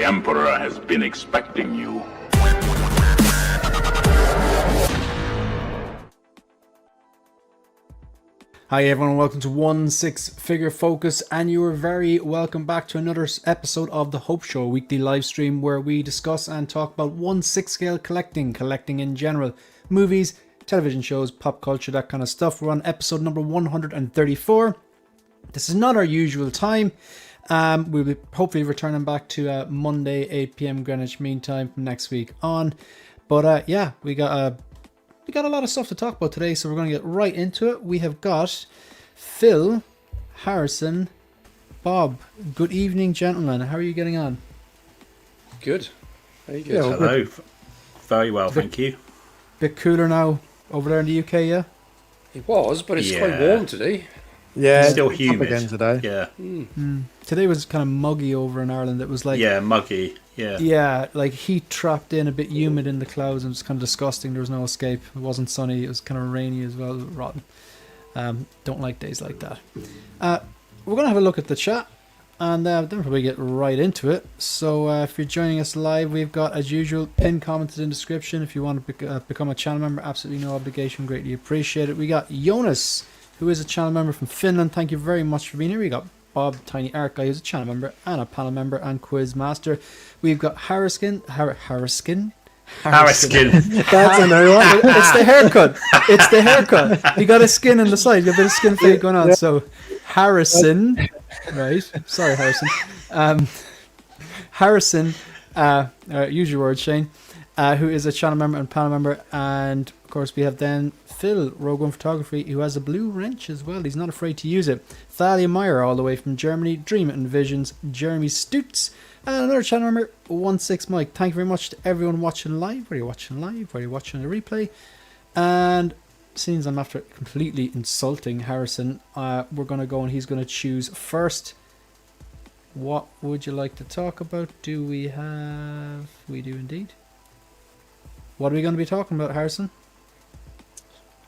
Emperor has been expecting you. Hi everyone, welcome to 1/6 Figure Focus, and you are very welcome back to another episode of the Hope Show, a weekly live stream where we discuss and talk about 1/6 scale collecting in general, movies, television shows, pop culture, that kind of stuff. We're on episode number 134. This is not our usual time. We'll be hopefully returning back to Monday 8 p.m. Greenwich Mean Time from next week on. But yeah, we got a lot of stuff to talk about today, so we're going to get right into it. We have got Phil, Harrison, Bob. Good evening, gentlemen. How are you getting on? Good. Very good. Yeah, hello. Very well, thank you. Bit cooler now over there in the UK, yeah? It was, but it's quite warm today. Yeah, it's still humid again today. Yeah. Today was kind of muggy over in Ireland. It was like muggy. Yeah. Yeah, like heat trapped in, a bit humid in the clouds. It was kind of disgusting. There was no escape. It wasn't sunny. It was kind of rainy as well. Rotten. Don't like days like that. We're gonna have a look at the chat, and then we'll probably get right into it. So if you're joining us live, we've got, as usual, pinned commented in the description. If you want to become a channel member, absolutely no obligation. Greatly appreciate it. We got Jonas, who is a channel member from Finland. Thank you very much for being here. We got Bob, Tiny Art Guy, who's a channel member and a panel member and quiz master. We've got Harriskin. Harriskin. That's a new one. It's the haircut. It's the haircut. You got a skin on the side. You got a bit of skin fade going on. So Harrison, right? Sorry, Harrison. Harrison, use your word, Shane. Who is a channel member and panel member, and of course we have then Phil, Rogue One Photography, who has a blue wrench as well. He's not afraid to use it. Thalia Meyer, all the way from Germany. Dream and Visions, Jeremy Stutz, and another channel member, 1/6 Mike. Thank you very much to everyone watching live, whether you're watching live, whether you're watching a replay. And since I'm after completely insulting Harrison, we're going to go and he's going to choose first. What would you like to talk about? Do we have... We do indeed. What are we going to be talking about, Harrison?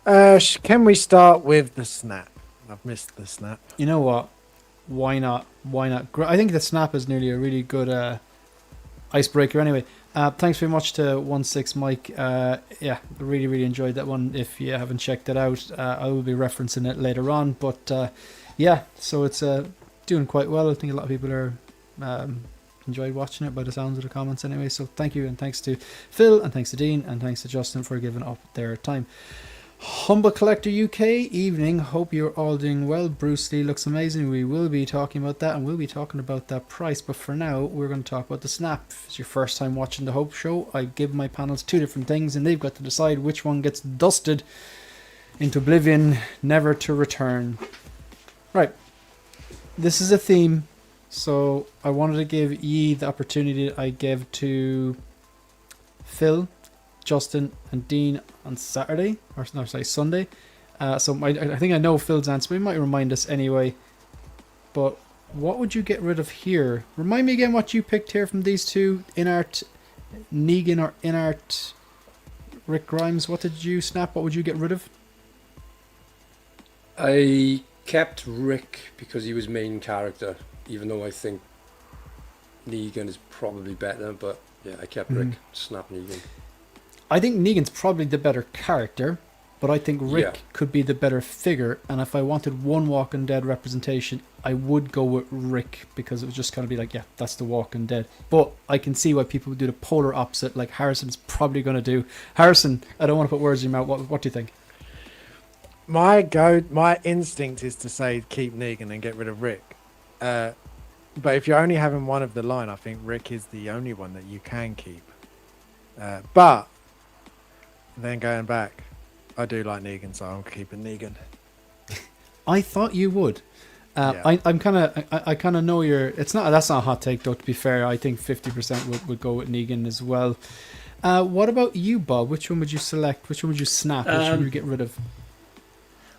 Can we start with the snap? I've missed the snap. You know what? Why not? Why not? I think the snap is nearly a really good icebreaker anyway. Thanks very much to 1/6 Mike. Yeah, really, really enjoyed that one. If you haven't checked it out, I will be referencing it later on. But yeah, so it's doing quite well. I think a lot of people are... enjoyed watching it by the sounds of the comments anyway, so thank you, and thanks to Phil, and thanks to Dean, and thanks to Justin for giving up their time. Humble Collector UK, evening, hope you're all doing well. Bruce Lee looks amazing. We will be talking about that, and we'll be talking about that price, but for now we're going to talk about the snap. If it's your first time watching the Hope Show, I give my panels two different things, and they've got to decide which one gets dusted into oblivion, never to return. Right, this is a theme. So I wanted to give ye the opportunity that I gave to Phil, Justin, and Dean on Saturday, or no, sorry, Sunday. So I think I know Phil's answer, but he might remind us anyway. But what would you get rid of here? Remind me again what you picked here from these two. INART, Negan, or INART, Rick Grimes. What did you snap? What would you get rid of? I kept Rick because he was main character, even though I think Negan is probably better, but yeah, I kept Rick. Snap Negan. I think Negan's probably the better character, but I think Rick could be the better figure, and if I wanted one Walking Dead representation, I would go with Rick, because it would just kind of be like, yeah, that's the Walking Dead. But I can see why people would do the polar opposite, like Harrison's probably going to do. Harrison, I don't want to put words in your mouth. What do you think? My instinct is to say keep Negan and get rid of Rick. But if you're only having one of the line, I think Rick is the only one that you can keep. But then going back, I do like Negan, so I'm keeping Negan. I thought you would. I'm kind of, I kind of know you're. That's not a hot take though. To be fair, I think 50% would go with Negan as well. What about you, Bob? Which one would you select? Which one would you snap? Which one would you get rid of?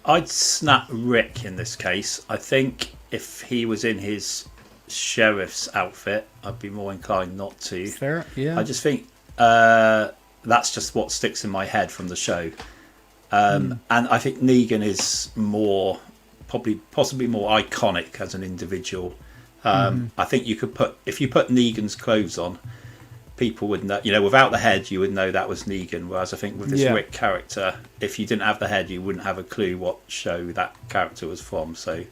I'd snap Rick in this case. I think if he was in his sheriff's outfit, I'd be more inclined not to. Fair, yeah. I just think that's just what sticks in my head from the show. And I think Negan is more, possibly more iconic as an individual I think you could if you put Negan's clothes on, people would know, without the head, you would know that was Negan. Whereas I think with this Rick character, if you didn't have the head, you wouldn't have a clue what show that character was from. So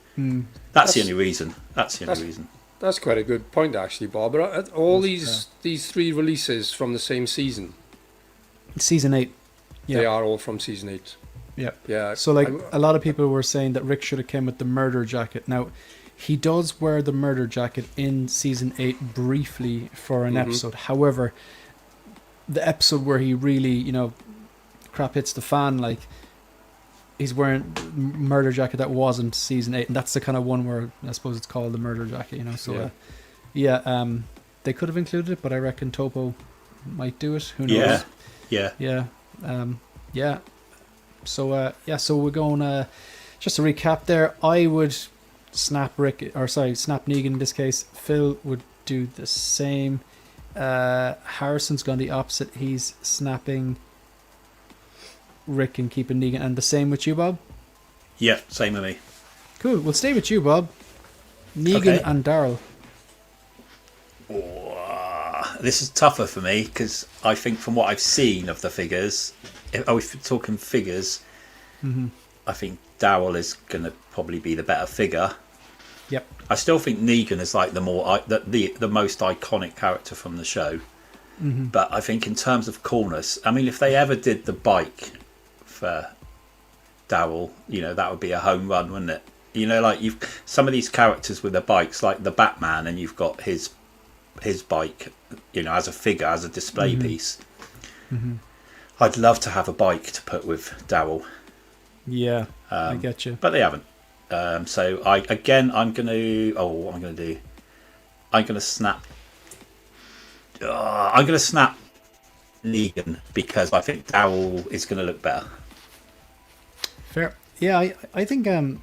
that's the only reason. That's the only reason. That's quite a good point, actually, Bob. Are all these 3 releases from the same season? Season 8. Yeah. They are all from season 8. Yeah. Yeah. So like a lot of people were saying that Rick should have came with the murder jacket. Now, he does wear the murder jacket in season 8 briefly for an episode. However, the episode where he really, crap hits the fan, like he's wearing murder jacket that wasn't season 8, and that's the kind of one where I suppose it's called the murder jacket, So they could have included it, but I reckon Topo might do it. Who knows? Yeah. So so we're going. Just to recap, there, I would snap Negan in this case. Phil would do the same. Harrison's gone the opposite. He's snapping Rick and keeping Negan. And the same with you, Bob? Yeah, same with me. Cool. We'll stay with you, Bob. Negan and Daryl. Oh, this is tougher for me because I think from what I've seen of the figures, if we're talking figures, I think Daryl is going to probably be the better figure. Yep. I still think Negan is like the most iconic character from the show. But I think in terms of coolness, I mean, if they ever did the bike for Daryl, that would be a home run, wouldn't it? Like you've some of these characters with their bikes, like the Batman, and you've got his bike, as a figure, as a display piece. I'd love to have a bike to put with Daryl. Yeah, I get you. But they haven't. So I'm going to... Oh, what am I going to do? I'm going to snap... I'm going to snap Negan because I think Daryl is going to look better. Fair. Yeah, I think Daryl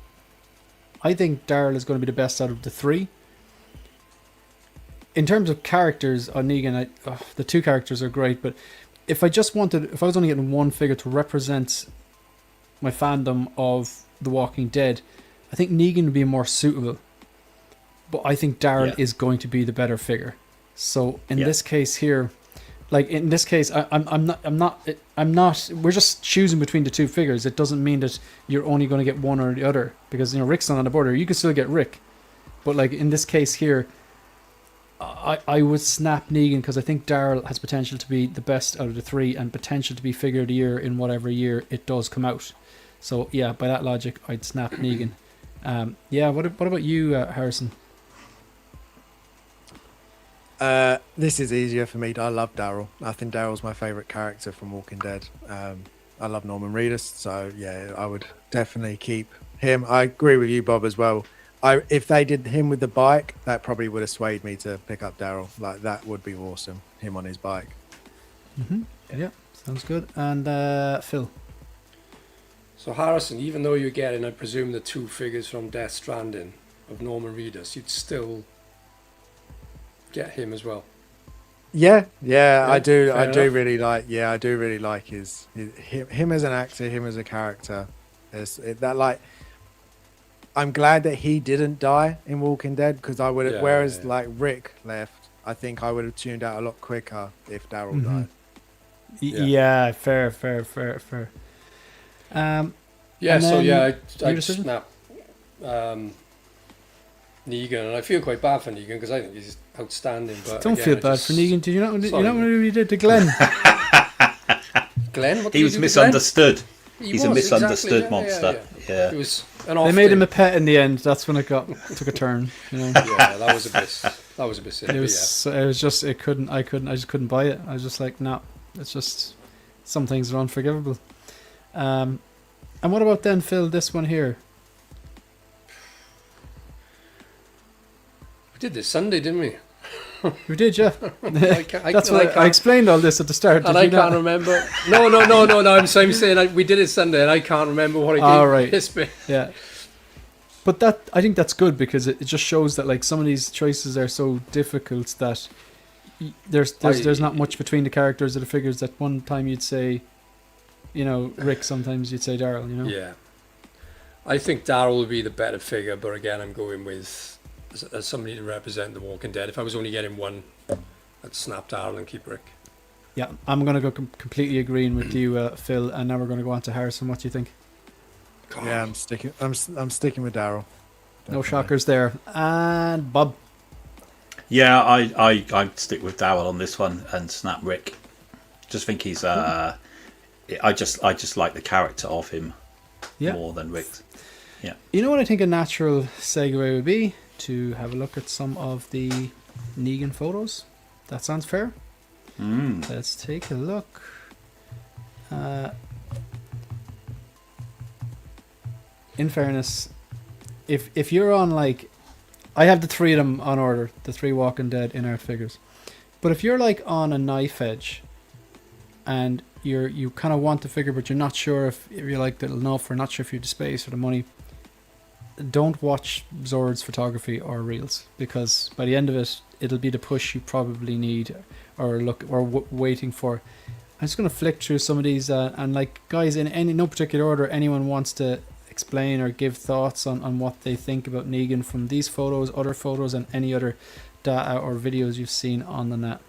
is going to be the best out of the 3. In terms of characters on Negan, the 2 characters are great, but if I was only getting one figure to represent my fandom of The Walking Dead, I think Negan would be more suitable. But I think Daryl is going to be the better figure. So in this case here, I'm not. We're just choosing between the 2 figures. It doesn't mean that you're only going to get one or the other because Rick's not on the border. You can still get Rick, but like in this case here, I would snap Negan because I think Daryl has potential to be the best out of the 3 and potential to be figure of the year in whatever year it does come out. So yeah, by that logic, I'd snap Negan. What about you, Harrison? This is easier for me. I love Daryl. I think Daryl's my favourite character from Walking Dead. I love Norman Reedus, so yeah, I would definitely keep him. I agree with you, Bob, as well. If they did him with the bike, that probably would have swayed me to pick up Daryl. Like, that would be awesome, him on his bike. Yeah, sounds good. And Phil? So Harrison, even though you're getting, I presume, the 2 figures from Death Stranding of Norman Reedus, you'd still get him as well. Yeah, I do. Fair I do enough. really like. Yeah, I do really like him as an actor, him as a character. I'm glad that he didn't die in Walking Dead because I would have. Whereas like Rick left, I think I would have tuned out a lot quicker if Daryl died. Yeah, fair. I'd snap Negan, and I feel quite bad for Negan because I think he's outstanding. But don't feel bad for Negan. Did you not? You know what he did to Glenn? Glenn, he was misunderstood. He's a misunderstood monster. Yeah. It was They made him a pet in the end. That's when it took a turn. Yeah, that was a bit silly. It was just I just couldn't buy it. I was just like, no, it's just some things are unforgivable. And what about then, Phil? This one here. We did this Sunday, didn't we? We did, yeah. That's I why I explained all this at the start. And I can't remember. No. I'm saying we did it Sunday, and I can't remember what I did. All right. This bit. Yeah. But I think that's good because it just shows that like some of these choices are so difficult that there's not much between the characters of the figures. That one time you'd say, Rick. Sometimes you'd say Daryl. Yeah. I think Daryl will be the better figure, but again, I'm going with as somebody to represent The Walking Dead. If I was only getting one, I'd snap Daryl and keep Rick. Yeah, I'm going to go completely agreeing with you, Phil, and now we're going to go on to Harrison. What do you think? God. Yeah, I'm sticking with Daryl. No shockers there. And Bob. Yeah, I'd stick with Daryl on this one and snap Rick. Just think he's I just like the character of him more than Rick. Yeah. You know what I think a natural segue would be? To have a look at some of the Negan photos. That sounds fair. Let's take a look. In fairness, if you're on like, I have the three of them on order, the 3 Walking Dead INART figures. But if you're like on a knife edge, and you kind of want the figure, but you're not sure if you like it enough, or not sure if you have the space or the money, don't watch Zord's photography or reels, because by the end of it, it'll be the push you probably need or waiting for. I'm just going to flick through some of these, and like guys, in no particular order, anyone wants to explain or give thoughts on what they think about Negan from these photos, other photos, and any other data or videos you've seen on the net.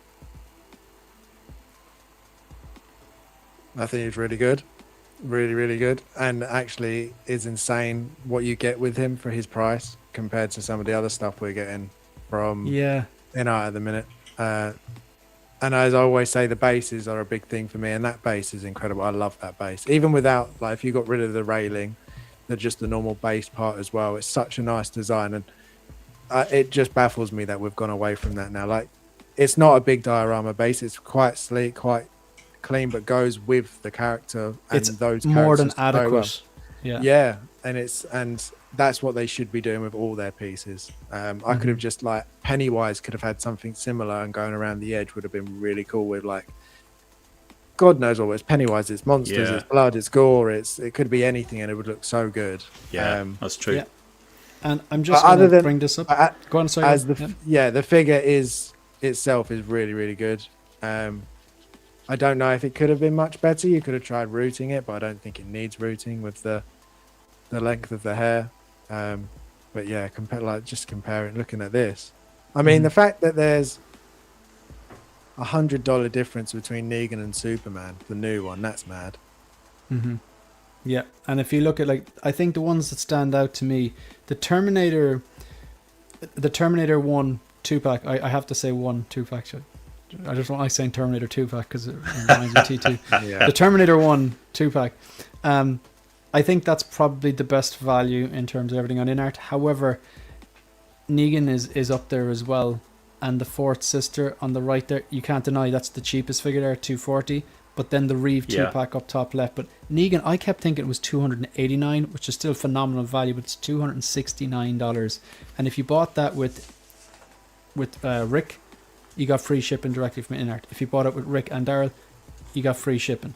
I think he's really good. Really, really good. And actually is insane what you get with him for his price compared to some of the other stuff we're getting from INART at the minute. And as I always say, the bases are a big thing for me, and that base is incredible. I love that base. Even without, like, if you got rid of the railing, just the normal base part as well, it's such a nice design. And it just baffles me that we've gone away from that now. Like, it's not a big diorama base. It's quite sleek, quite clean, but goes with the character and it's those more than characters adequate. well. Yeah, and that's what they should be doing with all their pieces. I could have just, like, Pennywise could have had something similar, and going around the edge would have been really cool with, like, God knows what it's Pennywise, it's monsters, it's blood, it's gore, it could be anything, and it would look so good. That's true. Yeah. And I'm just going to bring this up. Go on, sorry. The figure itself is really, really good. I don't know if it could have been much better. You could have tried rooting it, but I don't think it needs rooting with the length of the hair. But yeah, compare it. Looking at this, I mean, the fact that there's $100 difference between Negan and Superman, the new one, that's mad. Yeah, and if you look at, like, I think the ones that stand out to me, the Terminator 1 2-pack. I have to say 1 2-pack. I just don't like saying Terminator 2-pack because it reminds me of T2. Yeah. The Terminator 1 2-pack. I think that's probably the best value in terms of everything on INART. However, Negan is up there as well. And the Fourth Sister on the right there, you can't deny that's the cheapest figure there, $240. But then the Reeve 2-pack up top left. But Negan, I kept thinking it was $289, which is still phenomenal value, but it's $269. And if you bought that with Rick, you got free shipping directly from INART. If you bought it with Rick and Daryl, you got free shipping.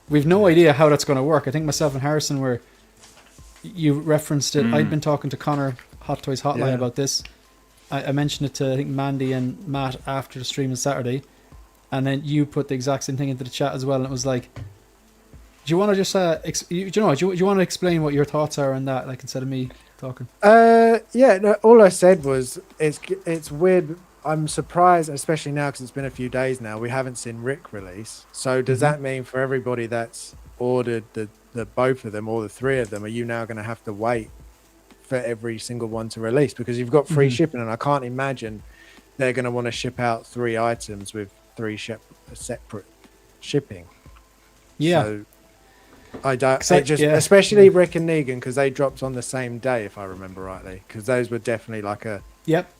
We've no idea how that's going to work. I think myself and Harrison you referenced it. I'd been talking to Connor, Hot Toys Hotline, about this. I mentioned it to, I think, Mandy and Matt after the stream on Saturday. And then you put the exact same thing into the chat as well. And it was like, do you want to just, do you want to explain what your thoughts are on that, like, instead of me talking? All I said was, it's weird. I'm surprised, especially now because it's been a few days now, we haven't seen Rick release. So does that mean for everybody that's ordered the both of them or the 3 of them, are you now going to have to wait for every single one to release? Because you've got free shipping, and I can't imagine they're going to want to ship out 3 items with 3 separate shipping. Yeah. So I don't, especially Rick and Negan, because they dropped on the same day, if I remember rightly, because those were definitely like a... Yep.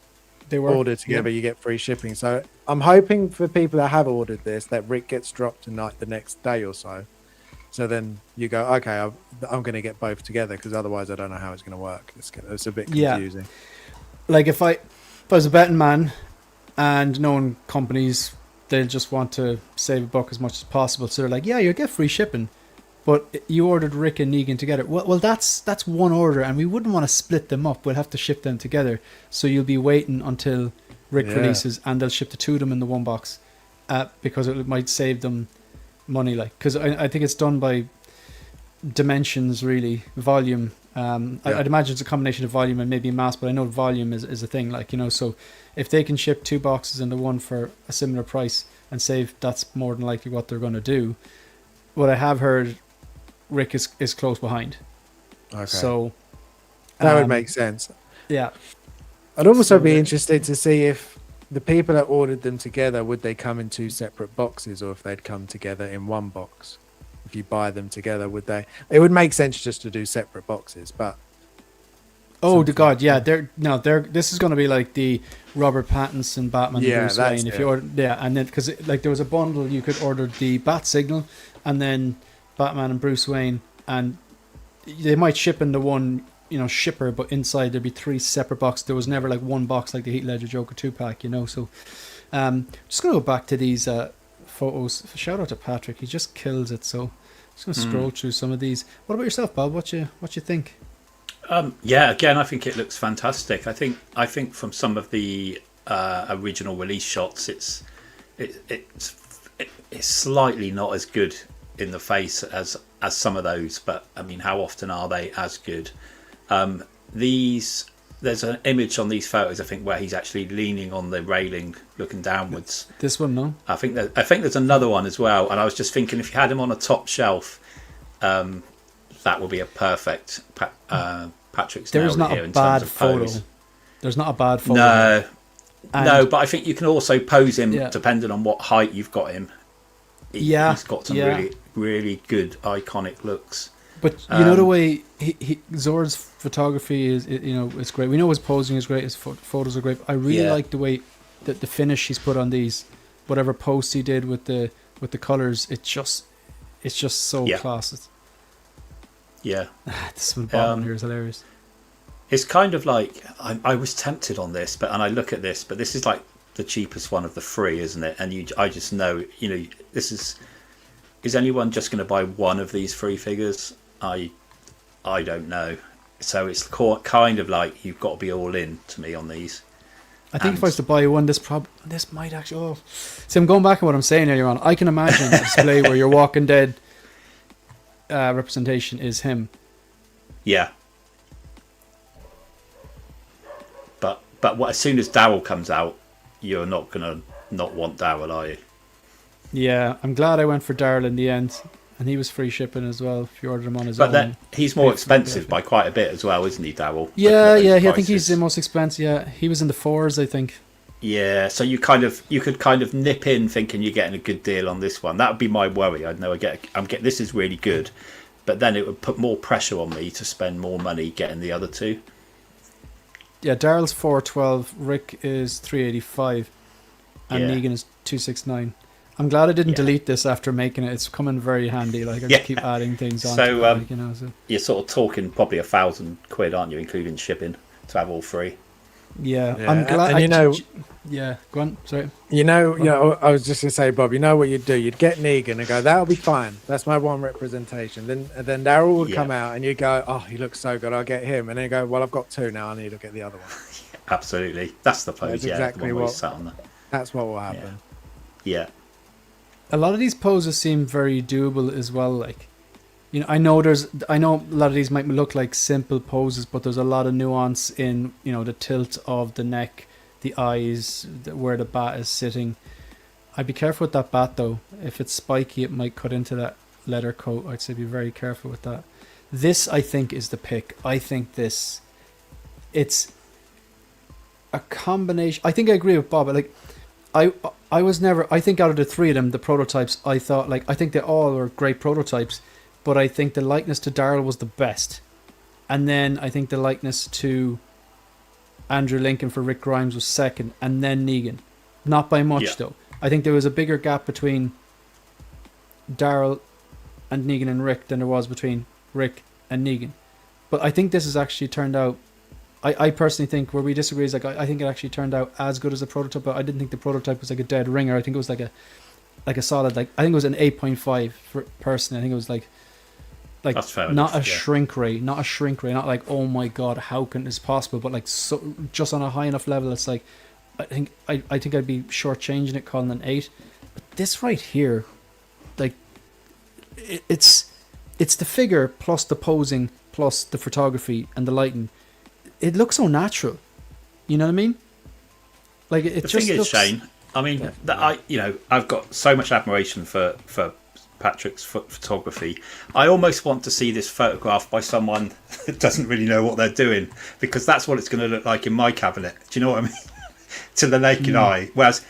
They were ordered together, you get free shipping. So I'm hoping for people that have ordered this that Rick gets dropped tonight the next day or so. So then you go, okay, I'm going to get both together, because otherwise I don't know how it's going to work. It's a bit confusing. Yeah. Like if I was a betting man, and knowing companies, they'll just want to save a buck as much as possible. So they're like, yeah, you'll get free shipping. But you ordered Rick and Negan together. Well, that's one order, and we wouldn't want to split them up. We'll have to ship them together. So you'll be waiting until Rick releases, and they'll ship the 2 of them in the one box, because it might save them money. Like, because I think it's done by dimensions, really, volume, I'd imagine it's a combination of volume and maybe mass, but I know volume is a thing. Like, you know, so if they can ship 2 boxes into one for a similar price and save, that's more than likely what they're going to do. What I have heard, Rick is close behind. Okay. So that would make sense. Yeah. I'd also So be the- interested to see if the people that ordered them together, would they come in 2 separate boxes, or if they'd come together in one box? If you buy them together, would they? It would make sense just to do separate boxes, but Oh, the God, yeah. This is going to be like the Robert Pattinson Batman and Yeah, Bruce that's Wayne. If it. you order, yeah, and then because like there was a bundle, you could order the Bat Signal and then Batman and Bruce Wayne, and they might ship in the one, you know, shipper, but inside there'd be 3 separate boxes. There was never like one box like the Heath Ledger Joker 2-pack, you know. So, just gonna go back to these photos. Shout out to Patrick, he just kills it. So, just gonna scroll through some of these. What about yourself, Bob? What you think? Yeah, again, I think it looks fantastic. I think from some of the original release shots, it's slightly not as good in the face as some of those. But I mean, how often are they as good? There's an image on these photos, I think, where he's actually leaning on the railing, looking downwards. This one, no. I think there's another one as well, and I was just thinking if you had him on a top shelf, that would be a perfect Patrick's There's nailed not it here a in bad terms of photo. pose. There's not a bad photo. No, And- no, but I think you can also pose him Yeah. depending on what height you've got him. Yeah, He's got some yeah. really, really good iconic looks. But you know the way Zor's photography is, you know, it's great. We know his posing is great. His photos are great. I really Yeah. like the way that the finish he's put on these, whatever posts he did with the colors. It's just so Yeah. class. Yeah. This one bottom Um, here is hilarious. It's kind of like I was tempted on this, and I look at this, but this is like the cheapest one of the 3, isn't it? And I just know, you know, this is anyone just going to buy one of these 3 figures? I don't know. So it's kind of like you've got to be all in to me on these. I think if I was to buy one, this might actually. Oh, see, I'm going back on what I'm saying earlier on. I can imagine a display where your Walking Dead representation is him. Yeah. But as soon as Daryl comes out, you're not gonna not want Daryl, are you? Yeah, I'm glad I went for Daryl in the end, and he was free shipping as well if you ordered him on his But own. then he's more Paid for expensive it. by quite a bit as well, isn't he, Daryl? Yeah, Looking yeah, at those I think he's prices. the most expensive. Yeah, he was in the 4s, I think. Yeah, so you could kind of nip in thinking you're getting a good deal on this one. That would be my worry. I'd know this is really good, but then it would put more pressure on me to spend more money getting the other 2. Yeah, Daryl's 412, Rick is 385, and Yeah. Negan is 269. I'm glad I didn't Yeah. delete this after making it. It's coming very handy. Like I Yeah. just keep adding things on. So, like, you know, so You're sort of talking probably £1,000, aren't you, including shipping to have all 3? yeah, Yeah, I'm glad. and you know- yeah, go on. Sorry. you know, I was just gonna say, Bob, you know what you'd do? You'd get Negan and go, that'll be fine. That's my one representation. Then Daryl would Yeah. come out and you'd go, oh, he looks so good, I'll get him. And then you go, well, I've got 2 now, I need to get the other one. Absolutely, that's the pose. That's Yeah, exactly the one where what- he's sat on the. That's what will happen. Yeah, A lot of these poses seem very doable as well. Like, you know, I know a lot of these might look like simple poses, but there's a lot of nuance in, you know, the tilt of the neck, the eyes, where the bat is sitting. I'd be careful with that bat though. If it's spiky, it might cut into that leather coat. I'd say be very careful with that. This, I think, is the pick. I think it's a combination. I think I agree with Bob. Like, I was never. I think out of the 3 of them, the prototypes, I thought, like, I think they all are great prototypes, but I think the likeness to Daryl was the best, and then I think the likeness to Andrew Lincoln for Rick Grimes was second, and then Negan, not by much Yeah. though. I think there was a bigger gap between Daryl and Negan and Rick than there was between Rick and Negan, but I think this has actually turned out. I personally think where we disagree is like I think it actually turned out as good as a prototype, but I didn't think the prototype was like a dead ringer. I think it was like a solid, like, I think it was an 8.5 for personally. I think it was like That's fair not enough, a yeah. shrink ray, not like, oh my god, how can this possible, but like, so just on a high enough level, it's like I think I'd be shortchanging it calling an 8. But this right here, like, it's the figure plus the posing plus the photography and the lighting, it looks so natural. You know what I mean? Like it The just thing is, looks... Shane, I mean, I've got so much admiration for Patrick's photography. I almost want to see this photograph by someone that doesn't really know what they're doing, because that's what it's going to look like in my cabinet. Do you know what I mean? To the naked eye. Whereas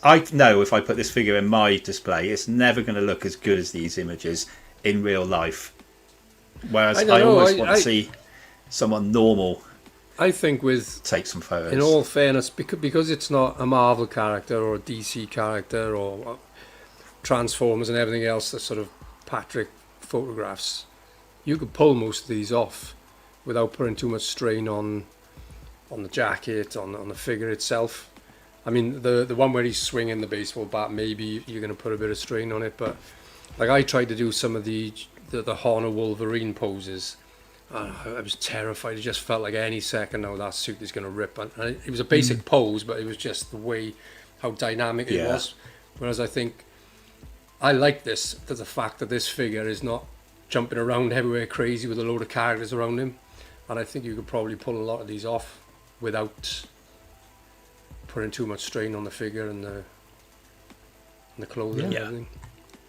I know if I put this figure in my display, it's never going to look as good as these images in real life. Whereas I almost want to see someone normal. I think with take some photos. In all fairness, because it's not a Marvel character or a DC character or Transformers and everything else that sort of Patrick photographs, you could pull most of these off without putting too much strain on the jacket, on the figure itself. I mean, the one where he's swinging the baseball bat, maybe you're going to put a bit of strain on it, but like I tried to do some of the Horner Wolverine poses. I was terrified. It just felt like any second now that suit is going to rip. And it was a basic pose, but it was just the way how dynamic it was. Whereas I think I like the fact that this figure is not jumping around everywhere crazy with a load of characters around him. And I think you could probably pull a lot of these off without putting too much strain on the figure and the clothing and everything.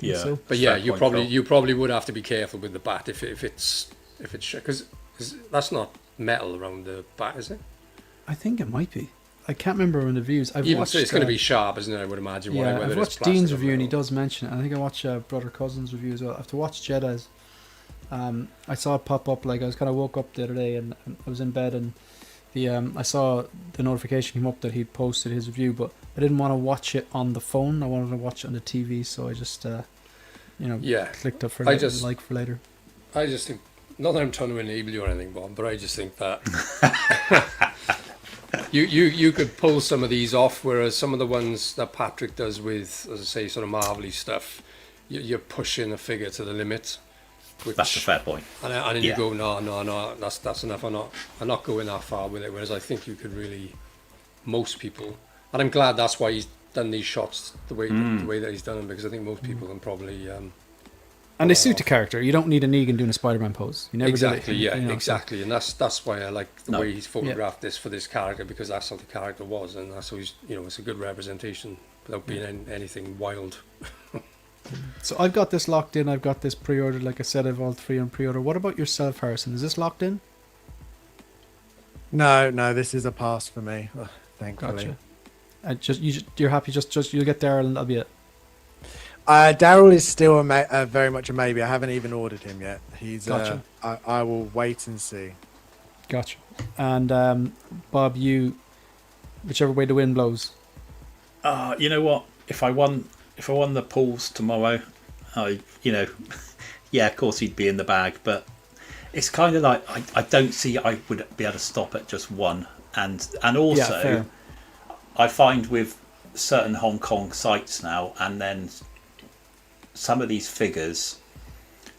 Yeah, So. But yeah, you probably would have to be careful with the bat if it's because that's not metal around the bat, is it? I think it might be. I can't remember in the views. It's going to be sharp, isn't it? I would imagine. Yeah, whether I've watched Dean's review and he does mention it. I think I watched Brother Cousin's review as well. I have to watch Jedi's. I saw it pop up. Like I was kind of woke up the other day and I was in bed and I saw the notification come up that he'd posted his review, but I didn't want to watch it on the phone. I wanted to watch it on the TV, so I just clicked up for like for later. I just think, not that I'm trying to enable you or anything, Bob, but I just think that you could pull some of these off, whereas some of the ones that Patrick does with, as I say, sort of Marvel-y stuff, you're pushing a figure to the limit. That's a fair point. And then you go, no, that's enough. I'm not going that far with it. Whereas I think you could really, most people, and I'm glad that's why he's done these shots the way that he's done them, because I think most people can probably. And they suit the character. You don't need a Negan doing a Spider-Man pose. You never exactly, did it, exactly, and that's why I like the way he's photographed this for this character, because that's how the character was, and that's how he's, it's a good representation without being anything wild. So I've got this locked in. I've got this pre-ordered. Like I said, I've all three on pre-order. What about yourself, Harrison? Is this locked in? No, this is a pass for me. Thankfully. Gotcha. You're happy. Just you'll get Daryl, and that'll be it. Daryl is still very much a maybe. I haven't even ordered him yet. He's. Gotcha. I will wait and see. Gotcha. And Bob, you, whichever way the wind blows. You know what? If I won the pools tomorrow, of course he'd be in the bag. But it's kind of like I don't see I would be able to stop at just one. And also, I find with certain Hong Kong sites now, and then some of these figures,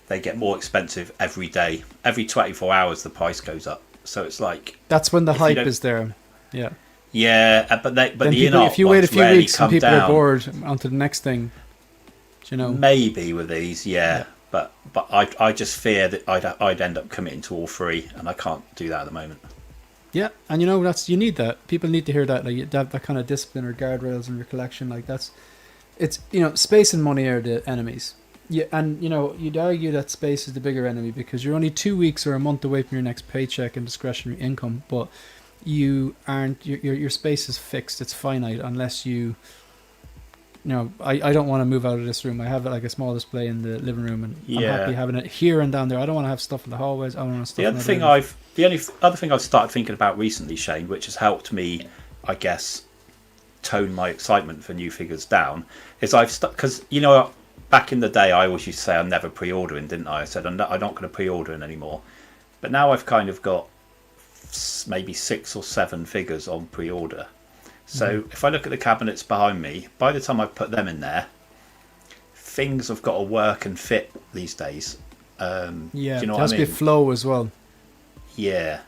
they get more expensive every day. Every 24 hours, the price goes up. So it's like that's when the hype is there. Yeah. Yeah, but the people, if you wait a few weeks and people are bored, onto the next thing. Maybe with these, but I just fear that I'd end up committing to all three, and I can't do that at the moment. Yeah, and you need that. People need to hear that, like that kind of discipline or guardrails in your collection. Like it's space and money are the enemies. Yeah, and you'd argue that space is the bigger enemy because you're only 2 weeks or a month away from your next paycheck and discretionary income, but you aren't. Your space is fixed. It's finite unless you. I don't want to move out of this room. I have like a small display in the living room, and I'm happy having it here and down there. I don't want to have stuff in the hallways. I don't want stuff. The only other thing I've started thinking about recently, Shane, which has helped me, I guess, tone my excitement for new figures down, is because back in the day I always used to say I'm never pre-ordering, didn't I? I said I'm not going to pre-order anymore, but now I've kind of got maybe 6 or 7 figures on pre-order. So if I look at the cabinets behind me, by the time I put them in there, things have got to work and fit these days. Do you know there what has I to mean? be a flow as well. I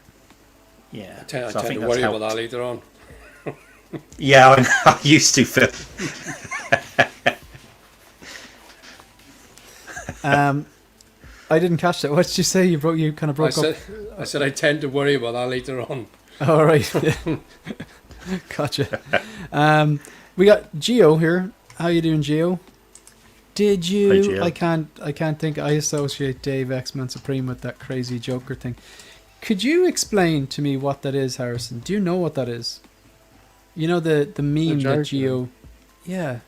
tend to worry about that later on. Yeah, I used to, Phil. I didn't catch that. What did you say? You kind of broke up. I said I tend to worry about that later on. All right. Gotcha. We got Geo here. How you doing, Geo? Did you? Hey, Geo. I can't think. I associate Dave X-Men Supreme with that crazy Joker thing. Could you explain to me what that is, Harrison? Do you know what that is? You know the meme that Geo. Yeah.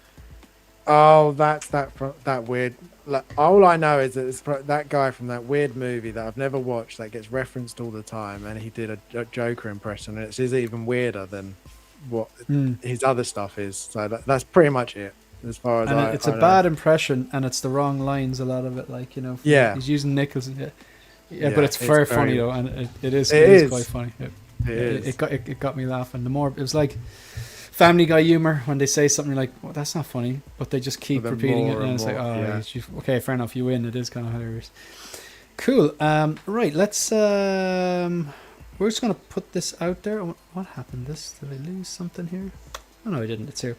Oh, that's that weird. Like, all I know is that it's that guy from that weird movie that I've never watched that gets referenced all the time, and he did a Joker impression, and it's even weirder than what his other stuff is. So that's pretty much it as far as it's a bad impression, and it's the wrong lines. A lot of it, like Yeah. he's using nickels. Yeah, but it's very funny though, and it is quite funny. It got me laughing. It was like Family Guy humor when they say something like, well, that's not funny, but they just keep repeating it, and it's like, okay, fair enough, you win. It is kind of hilarious. Cool. Right, let's we're just gonna put this out there. What happened? Did I lose something here? Oh no, I didn't. It's here.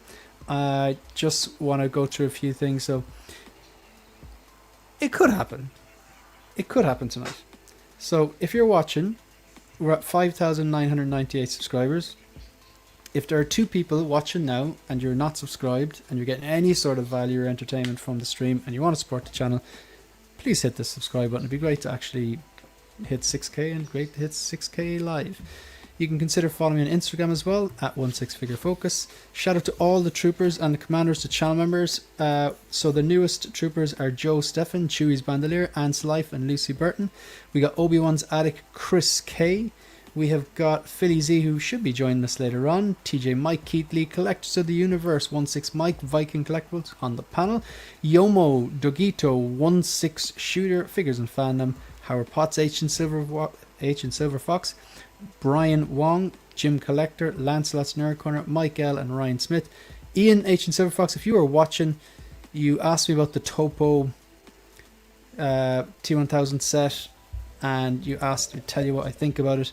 I just want to go through a few things. So it could happen. It could happen tonight. So if you're watching, we're at 5,998 subscribers. If there are 2 people watching now and you're not subscribed and you're getting any sort of value or entertainment from the stream and you want to support the channel, please hit the subscribe button. It'd be great to actually hit 6k and great to hit 6k live. You can consider following me on Instagram as well at 16figurefocus. Shout out to all the troopers and the commanders to channel members. So the newest troopers are Joe Stefan, Chewie's Bandolier, Ants Life and Lucy Burton. We got Obi-Wan's Attic, Chris K. We have got Philly Z, who should be joining us later on. TJ Mike, Keith Lee, Collectors of the Universe, 16 Mike, Viking Collectibles on the panel. Yomo, Dogito, 16 Shooter, Figures and Fandom. Howard Potts, H and Silver Fox. Brian Wong, Jim Collector, Lancelot's Nerd Corner, Mike L and Ryan Smith. Ian, H and Silver Fox, if you are watching, you asked me about the Topo T1000 set, and you asked me to tell you what I think about it.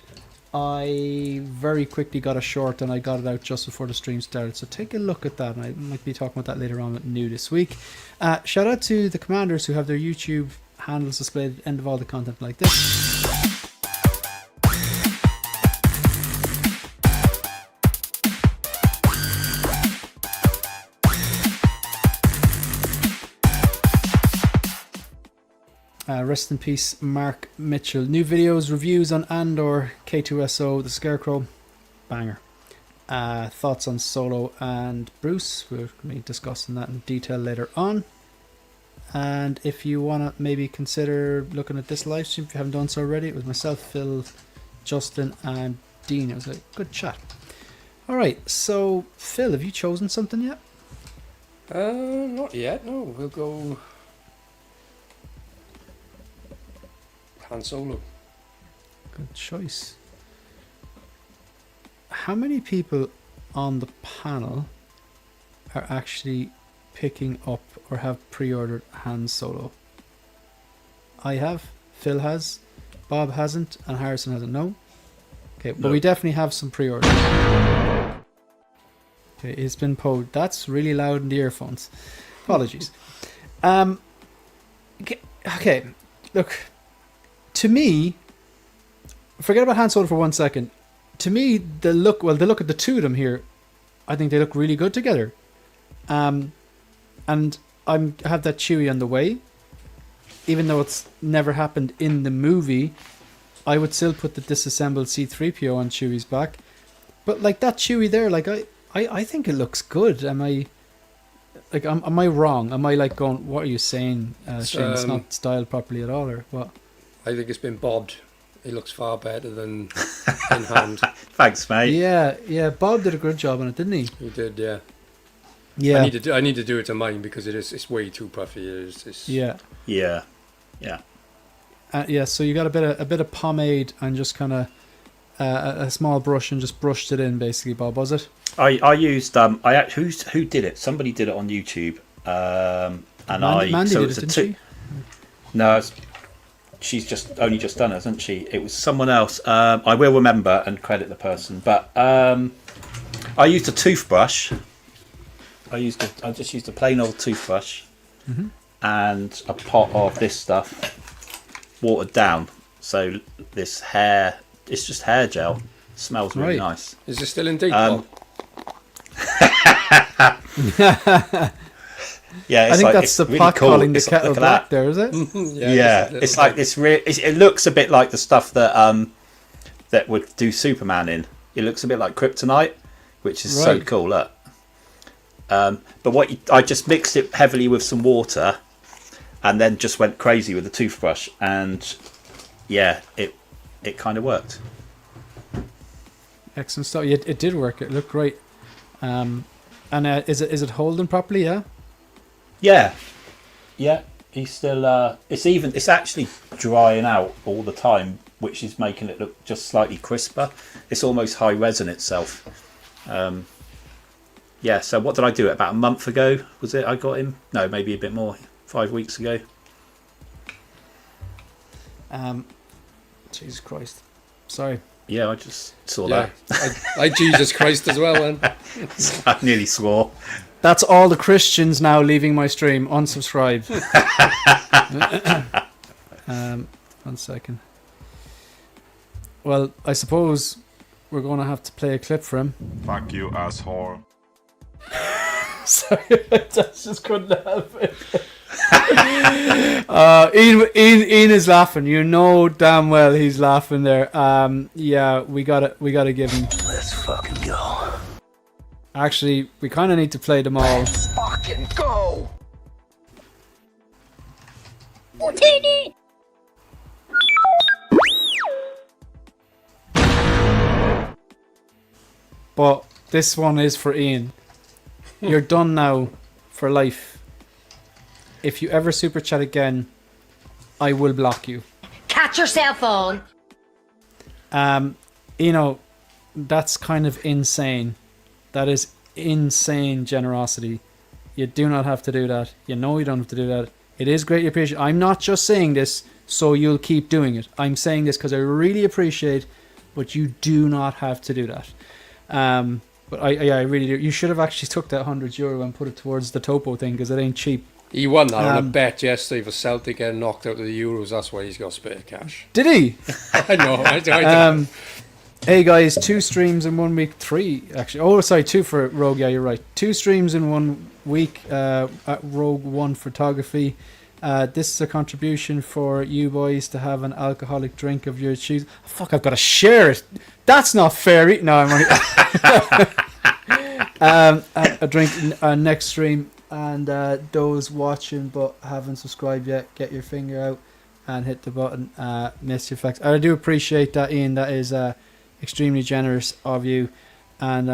I very quickly got a short and I got it out just before the stream started, so take a look at that, and I might be talking about that later on with New this week. Shout out to the commanders who have their YouTube handles displayed at the end of all the content like this. Rest in peace, Mark Mitchell. New videos, reviews on Andor, K2SO, The Scarecrow, banger. Thoughts on Solo and Bruce, we're going to be discussing that in detail later on. And if you want to maybe consider looking at this live stream, if you haven't done so already, it was myself, Phil, Justin and Dean. It was a good chat. Alright, so Phil, have you chosen something yet? Not yet, no. We'll go Han Solo. Good choice. How many people on the panel are actually picking up or have pre-ordered Han Solo? I have, Phil has, Bob hasn't, and Harrison hasn't. No? Okay, but we definitely have some pre-orders. Okay, it's been poed. That's really loud in the earphones. Apologies. Okay, look. To me, forget about Han Solo for 1 second. To me, the look at the 2 of them here, I think they look really good together. And I have that Chewie on the way. Even though it's never happened in the movie, I would still put the disassembled C-3PO on Chewie's back. But like that Chewie there, like I think it looks good. Am I wrong? Am I like going, what are you saying, Shane? It's not styled properly at all, or what? I think it's been bobbed. It looks far better than in hand. Thanks, mate. Yeah. Bob did a good job on it, didn't he? He did, yeah. Yeah. I need to do it to mine because it's way too puffy. Yeah. So you got a bit of pomade and just kind of a small brush and just brushed it in, basically, Bob, was it? I used who did it? Somebody did it on YouTube. Mandy did it, didn't she? No, she's only just done it, hasn't she? It was someone else. I will remember and credit the person, but I used a toothbrush. I just used a plain old toothbrush and a pot of this stuff, watered down. So this hair, it's just hair gel. Smells really Right. nice. Is it still in date? Um, Bob? Yeah, I it's think like, that's it's the really pot cool. calling the It's kettle look at black that. there, is it? Yeah, it's like this. It looks a bit like the stuff that would do Superman in. It looks a bit like kryptonite, which is so Right. cool. Look, but I just mixed it heavily with some water, and then just went crazy with the toothbrush, and yeah, it kind of worked. Excellent stuff. Yeah, it did work. It looked great. And is it holding properly? Yeah. Yeah. He's still. It's actually drying out all the time, which is making it look just slightly crisper. It's almost high resin itself. Yeah. So what did I do? About a month ago was it? I got him. No, maybe a bit more. 5 weeks ago. Jesus Christ. Sorry. Yeah, I just saw Yeah, that. I Jesus Christ as well, then. I nearly swore. That's all the Christians now leaving my stream. Unsubscribe. 1 second. Well, I suppose we're going to have to play a clip for him. Fuck you, asshole. Sorry, that's just couldn't happen. Ian is laughing. You know damn well he's laughing there. Yeah, we gotta give him. Let's fucking go. Actually, we kind of need to play them all. Fucking go. But this one is for Ian. You're done now for life. If you ever super chat again, I will block you. Catch your cell phone. You know, that's kind of insane. That is insane generosity. You do not have to do that. You know you don't have to do that. It is greatly appreciated. I'm not just saying this so you'll keep doing it. I'm saying this because I really appreciate, but you do not have to do that. But I really do. You should have actually took that €100 and put it towards the Topo thing because it ain't cheap. He won that on a bet yesterday for Celtic getting knocked out of the Euros. That's why he's got spare cash. Did he? I know. I Hey guys, 2 streams in 1 week. 3 actually. Oh, sorry, 2 for Rogue. Yeah, you're right. 2 streams in 1 week. At Rogue One Photography. This is a contribution for you boys to have an alcoholic drink of your choosing. Fuck, I've got to share it. That's not fair. No, I'm only a drink next stream. And those watching but haven't subscribed yet, get your finger out and hit the button. Miss your flex. I do appreciate that, Ian. That is extremely generous of you. And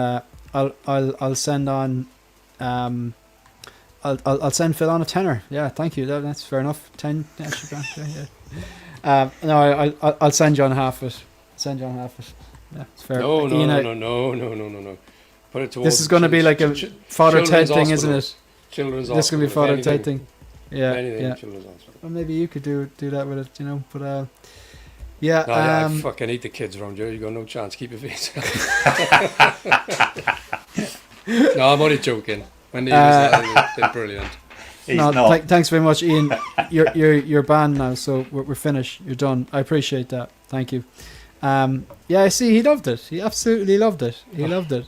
I'll send on. I'll send Phil on a tenner. Yeah, thank you. That's fair enough. 10 extra grand. Yeah. No, I'll send you on half of it. Yeah, it's fair. no, Ian, no. Put it towards. This is going to be like a Father Ted thing, isn't it? Children's This is going to be hospital, Father if Ted anything. thing. Yeah, Anything yeah. Children's hospital. Well, maybe you could do that with it, you know. But yeah. No, I fucking hate the kids around you. You got no chance. Keep your face. No, I'm only joking. When they they're brilliant. He's no, not. Thanks very much, Ian. You're banned now, so we're finished. You're done. I appreciate that. Thank you. Yeah, I see. He loved it. He absolutely loved it. He loved it.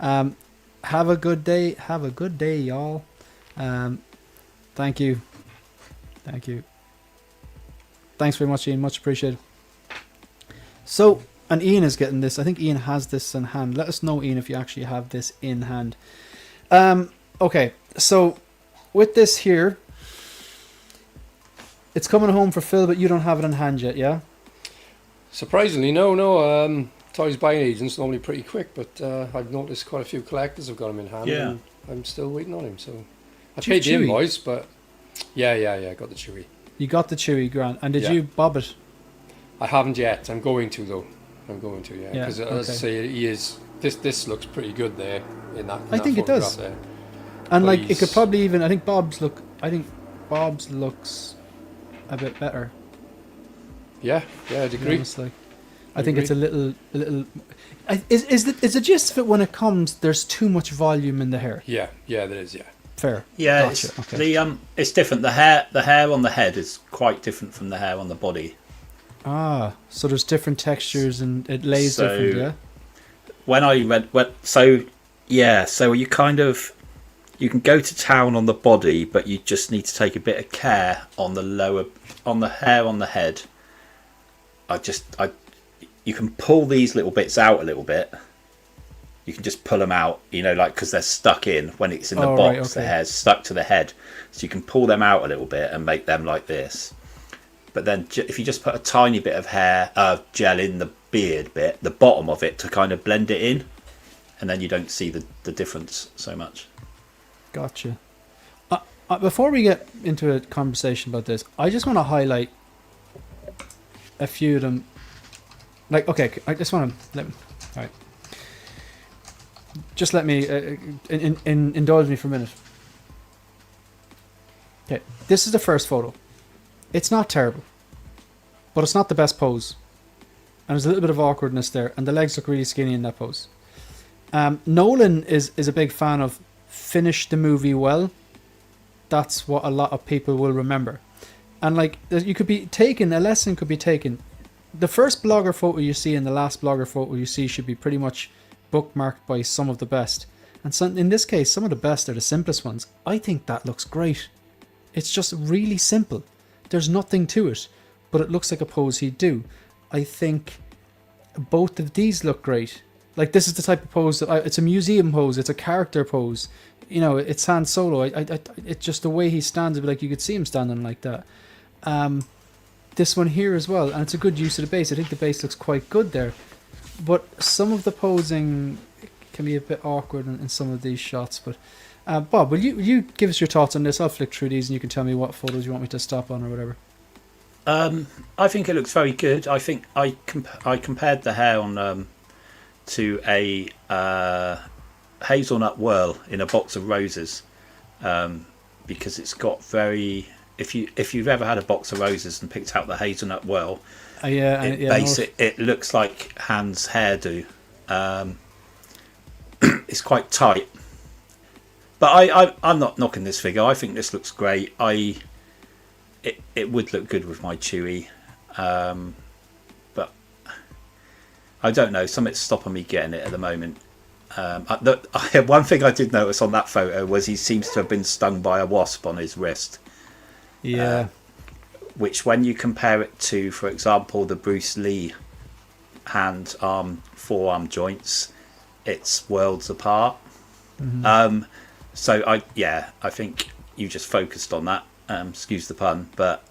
Have a good day. Have a good day, y'all. Thank you. Thanks very much, Ian. Much appreciated. So, and Ian is getting this. I think Ian has this in hand. Let us know, Ian, if you actually have this in hand. Okay, so with this here, it's coming home for Phil, but you don't have it in hand yet, yeah? Surprisingly, no. Toys buying agents normally pretty quick, but I've noticed quite a few collectors have got him in hand. Yeah. And I'm still waiting on him. So I Do you paid the Chewy? invoice, but yeah, got the Chewy. You got the Chewy, Grant. And did Yeah. you bob it? I haven't yet. I'm going to though. Yeah. Yeah, Because as I okay. say, he is. This looks pretty good there. I think it does. There. And But like, it could he's- probably even, I think Bob's looks a bit better. Yeah, I'd to be agree. honest, like. I I think it's a agree. little. Is the gist of it when it comes? There's too much volume in the hair. Yeah, there is. Yeah. Fair. Yeah, Gotcha. it's, Okay. it's different. The hair on the head is quite different from the hair on the body. So there's different textures and it lays So, different, yeah? So you kind of, you can go to town on the body, but you just need to take a bit of care on the hair on the head. You can pull these little bits out a little bit. You can just pull them out, like, because they're stuck in when it's in the box. Right, okay. The hair's stuck to the head, so you can pull them out a little bit and make them like this. But then, if you just put a tiny bit of hair gel in the beard bit, the bottom of it, to kind of blend it in, and then you don't see the difference so much. Gotcha. Before we get into a conversation about this, I just want to highlight a few of them. Like, okay, I just want to all right. Just let me indulge me for a minute. Okay, this is the first photo. It's not terrible, but it's not the best pose, and there's a little bit of awkwardness there, and the legs look really skinny in that pose. Nolan is a big fan of finish the movie well. That's what a lot of people will remember. And like, a lesson could be taken. The first blogger photo you see and the last blogger photo you see should be pretty much bookmarked by some of the best. And in this case, some of the best are the simplest ones. I think that looks great. It's just really simple. There's nothing to it, but it looks like a pose he'd do. I think both of these look great. Like, this is the type of pose that it's a museum pose. It's a character pose. It's Han Solo. It's just the way he stands. Like, you could see him standing like that. This one here as well, and it's a good use of the base. I think the base looks quite good there, but some of the posing can be a bit awkward in some of these shots. But Bob, will you give us your thoughts on this? I'll flick through these and you can tell me what photos you want me to stop on or whatever. I think it looks very good. I think I compared the hair on to a hazelnut whirl in a box of roses, because it's got very. If you've ever had a box of roses and picked out the hazelnut whirl, it looks like Han's hairdo. It's quite tight, but I'm not knocking this figure. I think this looks great. It would look good with my Chewie, but I don't know. Something's stopping me getting it at the moment. One thing I did notice on that photo was he seems to have been stung by a wasp on his wrist. Yeah. Which, when you compare it to, for example, the Bruce Lee hand, arm, forearm joints, it's worlds apart. Mm-hmm. So I think you just focused on that. Excuse the pun, but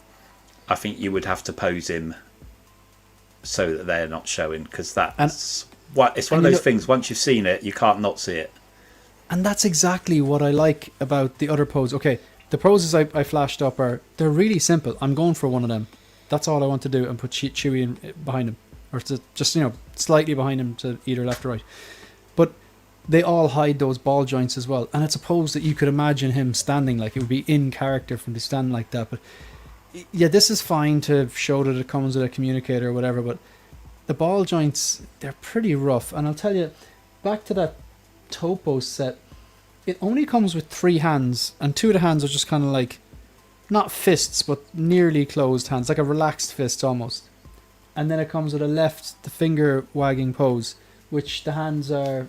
I think you would have to pose him so that they're not showing, because it's one of those things. Once you've seen it, you can't not see it. And that's exactly what I like about the other pose. Okay. The poses I flashed up they're really simple. I'm going for one of them. That's all I want to do, and put Chewie behind him, or just slightly behind him to either left or right. But they all hide those ball joints as well, and it's a pose that you could imagine him standing like. It would be in character from the stand like that. But yeah, this is fine to show that it comes with a communicator or whatever. But the ball joints, they're pretty rough. And I'll tell you, back to that Topo set. It only comes with 3 hands, and 2 of the hands are just kind of like, not fists, but nearly closed hands, like a relaxed fist almost. And then it comes with the finger wagging pose, which the hands are,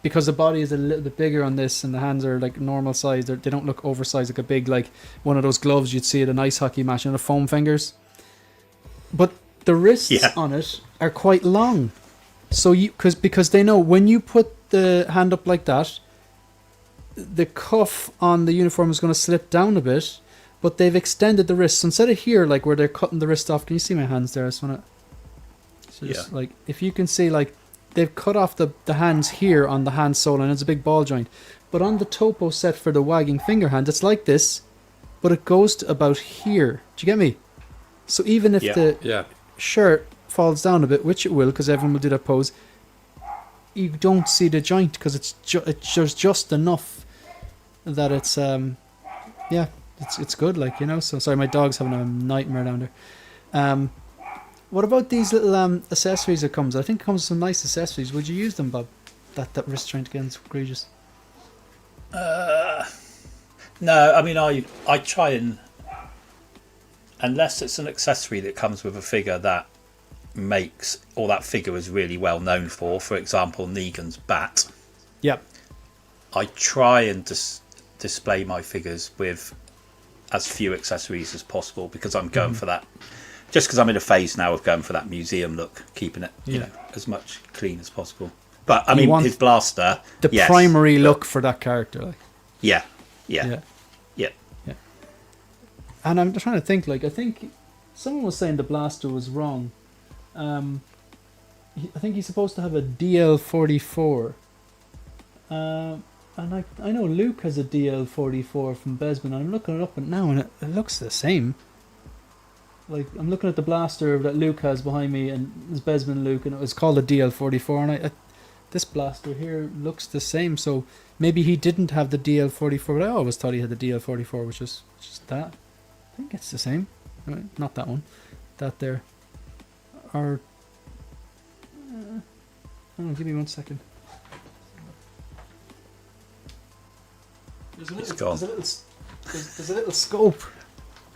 because the body is a little bit bigger on this, and the hands are like normal size. They don't look oversized, like a big, like one of those gloves you'd see at an ice hockey match, the foam fingers. But the wrists on it are quite long, so because they know when you put the hand up like that, the cuff on the uniform is going to slip down a bit, but they've extended the wrists. So instead of here, like where they're cutting the wrist off, can you see my hands there? I just want to, just like, if you can see, like they've cut off the hands here on the hand sole, and it's a big ball joint. But on the Topo set for the wagging finger hand, it's like this, but it goes to about here. Do you get me? So even if the shirt falls down a bit, which it will, because everyone will do that pose, you don't see the joint, because it's just enough that it's it's good, like, so sorry, my dog's having a nightmare down there. What about these little accessories it comes? I think it comes with some nice accessories. Would you use them, Bob? That wrist joint again is egregious. No, I mean, I try and, unless it's an accessory that comes with a figure that makes, or that figure is really well known for example, Negan's bat. Yep. I try and display my figures with as few accessories as possible, because I'm going for that. Just because I'm in a phase now of going for that museum look, keeping it you know, as much clean as possible. But I mean, his blaster, the primary look for that character, like. Yeah. And I'm just trying to think. Like, I think someone was saying the blaster was wrong. I think he's supposed to have a DL44. And I know Luke has a DL44 from Besman, and I'm looking it up now, and it looks the same. Like, I'm looking at the blaster that Luke has behind me, and it's Besman Luke, and it was called a DL44, and this blaster here looks the same, so maybe he didn't have the DL44, but I always thought he had the DL44, which is just that. I think it's the same. Right? Not that one. That there. Or... oh, give me 1 second. There's a little scope.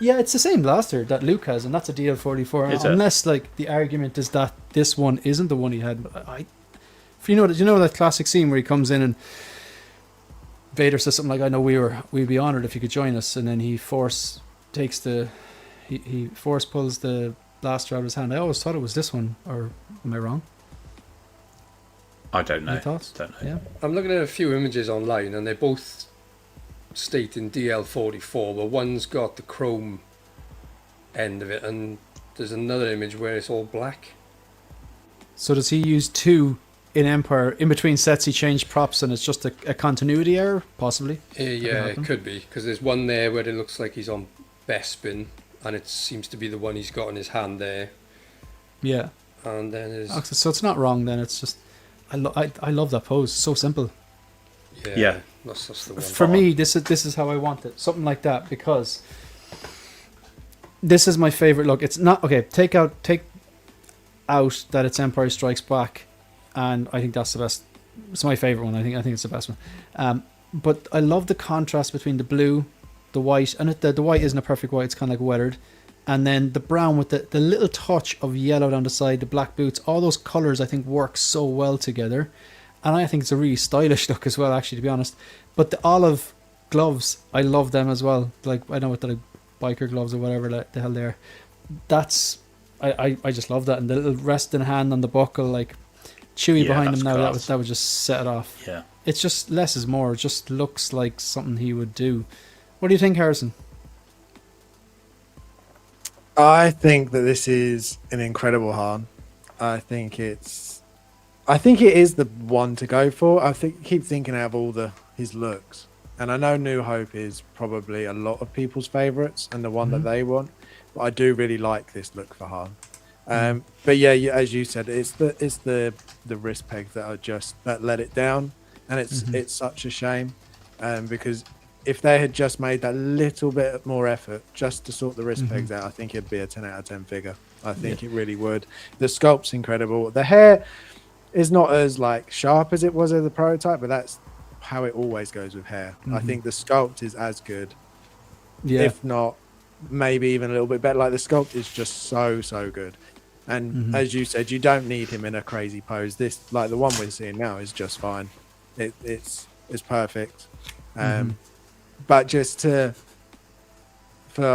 Yeah, it's the same blaster that Luke has, and that's a DL44. Unless, like, the argument is that this one isn't the one he had. If you know that classic scene where he comes in and Vader says something like, "I know we'd be honored if you could join us," and then he force pulls the blaster out of his hand. I always thought it was this one, or am I wrong? I don't know. Any thoughts? Don't know. Yeah. I'm looking at a few images online, and they're both stating DL44, but one's got the chrome end of it, and there's another image where it's all black. So does he use two in Empire? In between sets, he changed props, and it's just a continuity error, possibly. Yeah, it could be, because there's one there where it looks like he's on Bespin, and it seems to be the one he's got in his hand there. Yeah. And then there's... okay, so it's not wrong then. It's just I love that pose. So simple. Yeah. That's the one. For me, this is how I want it. Something like that, because this is my favorite look. It's not okay. Take out that it's Empire Strikes Back, and I think that's the best. It's my favorite one. I think it's the best one. But I love the contrast between the blue, the white, and the white isn't a perfect white. It's kind of like weathered, and then the brown with the little touch of yellow down the side, the black boots. All those colors I think work so well together. And I think it's a really stylish look as well, actually, to be honest. But the olive gloves, I love them as well. Like, I know what the biker gloves or whatever the hell they are. That's, I just love that. And the little resting hand on the buckle, like Chewie behind him now, that would just set it off. Yeah. It's just less is more. It just looks like something he would do. What do you think, Harrison? I think that this is an incredible Han. I think it is the one to go for. Keep thinking out of all his looks, and I know New Hope is probably a lot of people's favourites and the one that they want. But I do really like this look for Han. But yeah, as you said, it's the wrist pegs that let it down, and it's such a shame, because if they had just made that little bit more effort just to sort the wrist pegs out, I think it'd be a 10 out of 10 figure. I think it really would. The sculpt's incredible. The hair is not as like sharp as it was as the prototype, but that's how it always goes with hair. I think the sculpt is as good, if not maybe even a little bit better. Like, the sculpt is just so good, and as you said, you don't need him in a crazy pose. This, like the one we're seeing now, is just fine. It's perfect. But just for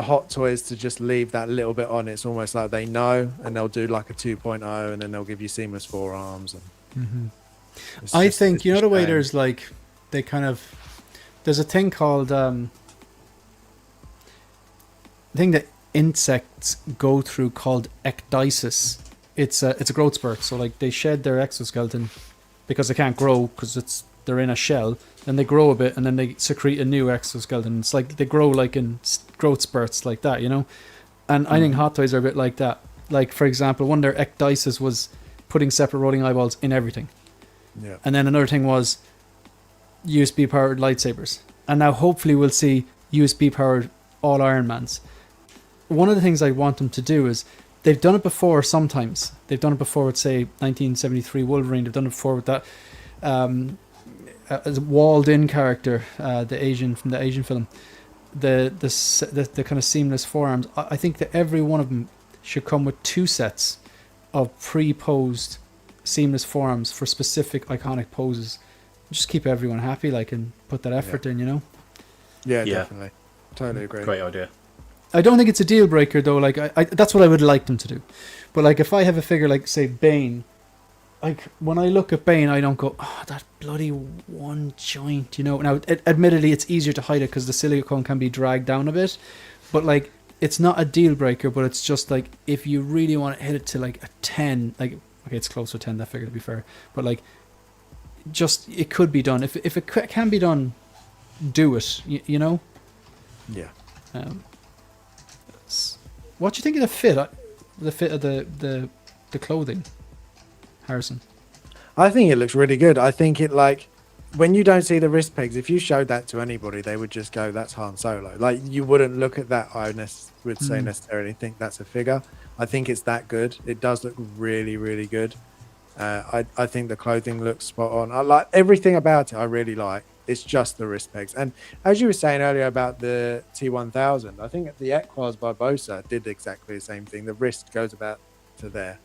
Hot Toys to just leave that little bit on, it's almost like they know, and they'll do like a 2.0, and then they'll give you seamless forearms. And I think, you know, the way there's like, there's a thing called, thing that insects go through called ecdysis. It's a growth spurt. So like, they shed their exoskeleton because they can't grow because they're in a shell. Then they grow a bit, and then they secrete a new exoskeleton. It's like they grow like in growth spurts like that, you know? And I think Hot Toys are a bit like that. Like, for example, one of their ecdysis was putting separate rolling eyeballs in everything. Yeah. And then another thing was USB powered lightsabers. And now hopefully we'll see USB powered all Iron Mans. One of the things I want them to do is, they've done it before sometimes. They've done it before with, say, 1973 Wolverine. They've done it before with that. as a walled-in character, the Asian from the Asian film, the kind of seamless forearms. I think that every one of them should come with 2 sets of pre-posed seamless forearms for specific iconic poses. Just keep everyone happy, like, and put that effort in, you know. Yeah, definitely. Totally agree. Great idea. I don't think it's a deal breaker though. Like, I that's what I would like them to do. But like, if I have a figure like, say, Bane, like when I look at Bane, I don't go, oh, that bloody one joint, you know. Now, admittedly, it's easier to hide it because the silicone can be dragged down a bit. But like, it's not a deal breaker. But it's just like, if you really want to hit it to like a 10, like, okay, it's close to 10, that figure, to be fair. But like, just, it could be done. If it can be done, do it. You know. Yeah. What do you think of the fit? The fit of the clothing, Harrison? I think it looks really good. I think it, like, when you don't see the wrist pegs, if you showed that to anybody, they would just go, "That's Han Solo." Like, you wouldn't look at that. Would say necessarily think that's a figure. I think it's that good. It does look really, really good. I think the clothing looks spot on. I like everything about it. I really like. It's just the wrist pegs. And as you were saying earlier about the T1000, I think the Equals Barbosa did exactly the same thing. The wrist goes about to there,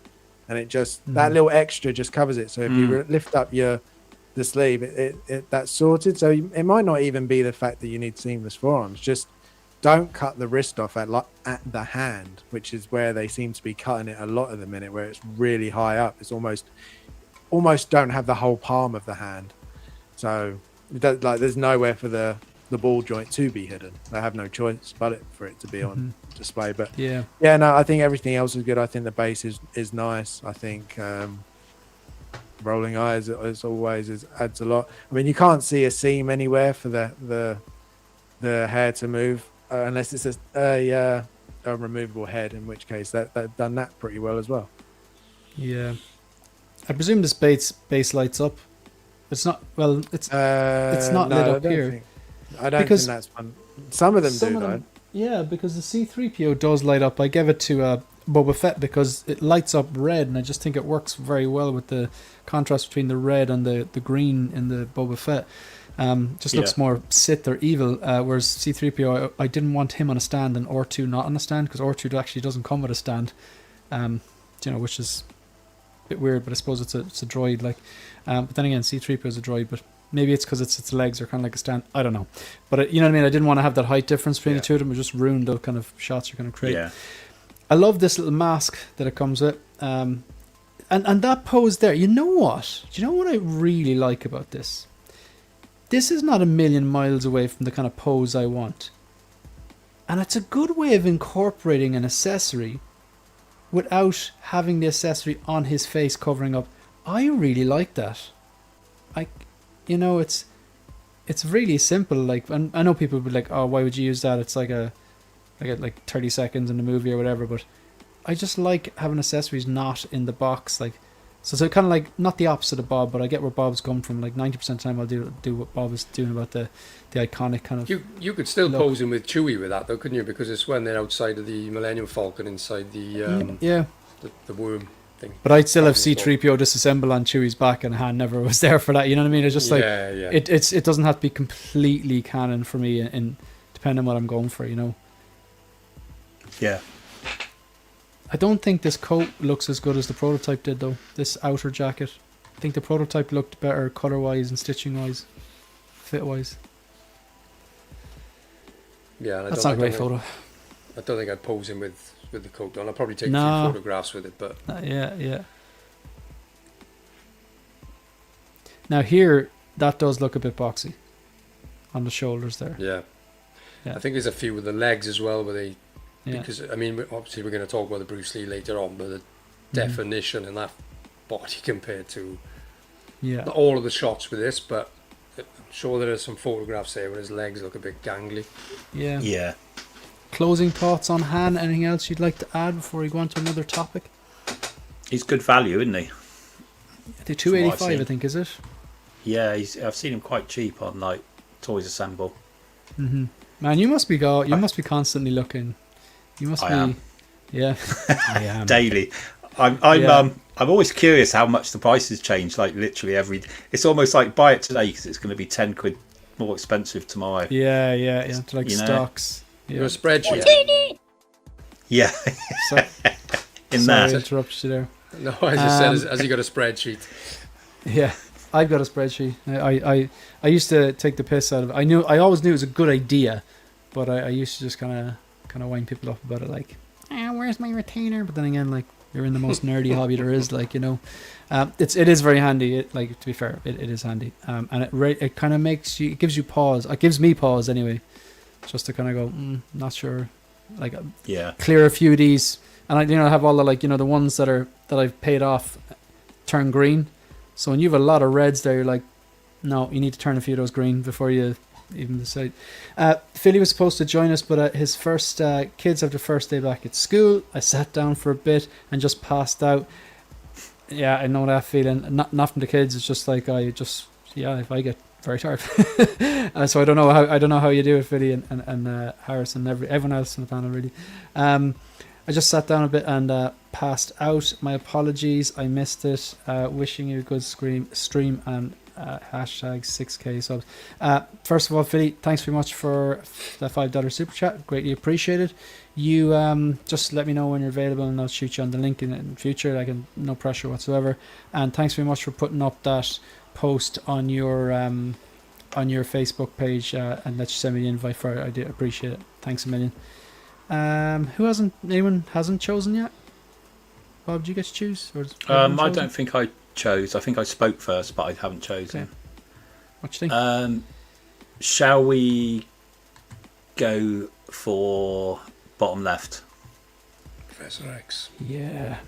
and it just that little extra just covers it. So if you lift up the sleeve, that's sorted. So it might not even be the fact that you need seamless forearms. Just don't cut the wrist off at the hand, which is where they seem to be cutting it a lot at the minute, where it's really high up. It's almost don't have the whole palm of the hand. So there's nowhere for the ball joint to be hidden. They have no choice but for it to be on display. But no, I think everything else is good. I think the base is nice. I think rolling eyes as always adds a lot. I mean, you can't see a seam anywhere for the hair to move unless it's a removable head, in which case they've done that pretty well as well. Yeah, I presume this base lights up. It's not, well, it's not lit up here. I don't think that's one. Some of them do, though. Yeah, because the C-3PO does light up. I gave it to Boba Fett because it lights up red, and I just think it works very well with the contrast between the red and the green in the Boba Fett. Just looks more Sith or evil, whereas C-3PO, I didn't want him on a stand and R2 not on a stand, because R2 actually doesn't come with a stand, which is a bit weird, but I suppose it's a droid, like. But then again, C-3PO is a droid, but maybe it's because its legs are kind of like a stand. I don't know. But you know what I mean? I didn't want to have that height difference between the two of them. It just ruined the kind of shots you're going to create. Yeah. I love this little mask that it comes with. And that pose there, you know what? Do you know what I really like about this? This is not a million miles away from the kind of pose I want. And it's a good way of incorporating an accessory without having the accessory on his face covering up. I really like that. It's really simple. Like, and I know people would be like, "Oh, why would you use that? It's like 30 seconds in the movie or whatever." But I just like having accessories not in the box. Like, so kind of like not the opposite of Bob, but I get where Bob's come from. Like 90% of the time, I'll do what Bob is doing about the iconic kind of. You could still pose him with Chewie with that though, couldn't you? Because it's when they're outside of the Millennium Falcon, inside the the worm thing. But I'd still have C-3PO disassemble on Chewie's back, and Han never was there for that. You know what I mean? It's just like it doesn't have to be completely canon for me, and depending on what I'm going for, you know. Yeah. I don't think this coat looks as good as the prototype did, though. This outer jacket. I think the prototype looked better color-wise and stitching-wise, fit-wise. Yeah, that's not a great photo. I don't think I'd pose him with the coat on. I'll probably take a few photographs with it, but yeah. Now here, that does look a bit boxy on the shoulders there. Yeah. I think there's a few with the legs as well, where they. Because, I mean, obviously we're going to talk about the Bruce Lee later on, but the definition in that body compared to not all of the shots with this, but I'm sure there are some photographs there where his legs look a bit gangly. Yeah. Yeah. Closing thoughts on Han? Anything else you'd like to add before we go on to another topic? He's good value, isn't he? The $285, I think, is it? Yeah, I've seen him quite cheap on like Toys Assemble. Mm-hmm. Man, you must be constantly looking. You must be. Am. Yeah, I am daily. I'm I'm always curious how much the prices change. Like literally every. It's almost like buy it today because it's going to be 10 quid more expensive tomorrow. Yeah. To like You know? stocks. Your Yeah. spreadsheet. Yeah. So, In sorry, I that. interrupted you there. No, I just said, has he got a spreadsheet? Yeah, I've got a spreadsheet. I used to take the piss out of it. I always knew it was a good idea, but I used to just kind of wind people up about it, like, where's my retainer? But then again, like, you're in the most nerdy hobby there is, like, you know, it is very handy. It, like, to be fair, it is handy, and it kind of it gives you pause. It gives me pause anyway, just to kind of go, not sure, like, Yeah. clear a few of these, and I have all the, like, you know, the ones that I've paid off turn green. So when you have a lot of reds there, you're like, no, you need to turn a few of those green before you even decide. Philly was supposed to join us, but his first kids have their first day back at school. I sat down for a bit and just passed out. Yeah, I know that feeling. Not from the kids. It's just like if I get very tired. So I don't know how you do it, Philly and Harrison, everyone else in the panel really. I just sat down a bit and passed out. My apologies, I missed it. Wishing you a good stream and hashtag 6k subs. First of all, Philly, thanks very much for the $5 super chat. Greatly appreciated. You just let me know when you're available and I'll shoot you on the link in the future. Like, no pressure whatsoever. And thanks very much for putting up that post on your Facebook page and let you send me the invite for it. I do appreciate it. Thanks a million. Anyone hasn't chosen yet? Bob, did you get to choose? Or I don't think I chose. I think I spoke first, but I haven't chosen. Okay. What do you think? Shall we go for bottom left? Professor X. Yeah.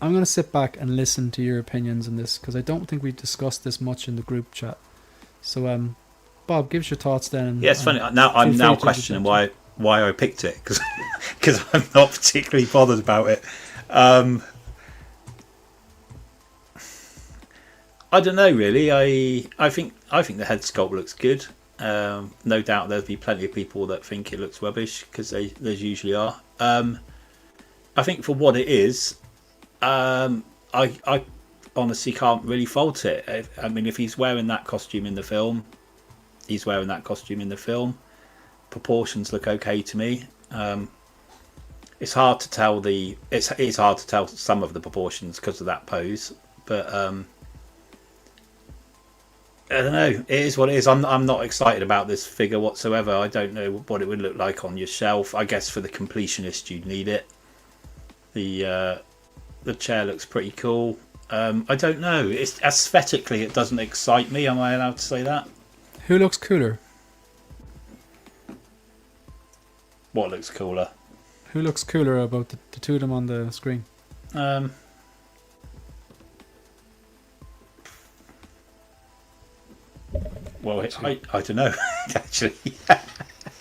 I'm going to sit back and listen to your opinions on this because I don't think we discussed this much in the group chat. So, Bob, give us your thoughts then. Yeah, it's funny. Now I'm now questioning why I picked it because I'm not particularly bothered about it. I don't know really. I think the head sculpt looks good. No doubt there'll be plenty of people that think it looks rubbish because there usually are. I think for what it is, I honestly can't really fault it. I mean, if he's wearing that costume in the film, he's wearing that costume in the film. Proportions look okay to me. It's hard to tell it's hard to tell some of the proportions because of that pose, but I don't know. It is what it is. I'm not excited about this figure whatsoever. I don't know what it would look like on your shelf. I guess for the completionist you'd need it. The chair looks pretty cool. I don't know. It's aesthetically it doesn't excite me. Am I allowed to say that? Who looks cooler? What looks cooler? Who looks cooler about the two of them on the screen? Well, I don't know actually.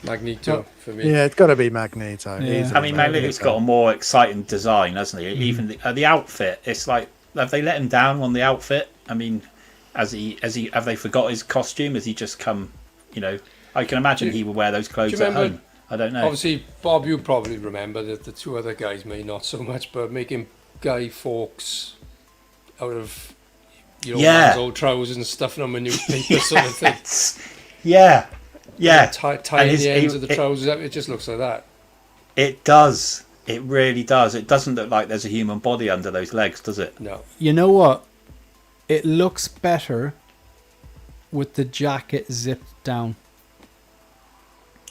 Magneto for me. Yeah, it's got to be Magneto. Yeah. Easily I mean, Magneto's got a more exciting design, hasn't he? Mm. Even the outfit. It's like, have they let him down on the outfit? I mean, have they forgot his costume? Has he just come? You know, I can imagine he would wear those clothes at home. I don't know. Obviously, Bob, you probably remember that the two other guys may not so much, but making Guy Fawkes out of man's old trousers and stuffing them in newspaper sort of thing. Yeah. Tying the ends of the trousers up, it just looks like that. It does. It really does. It doesn't look like there's a human body under those legs, does it? No. You know what? It looks better with the jacket zipped down.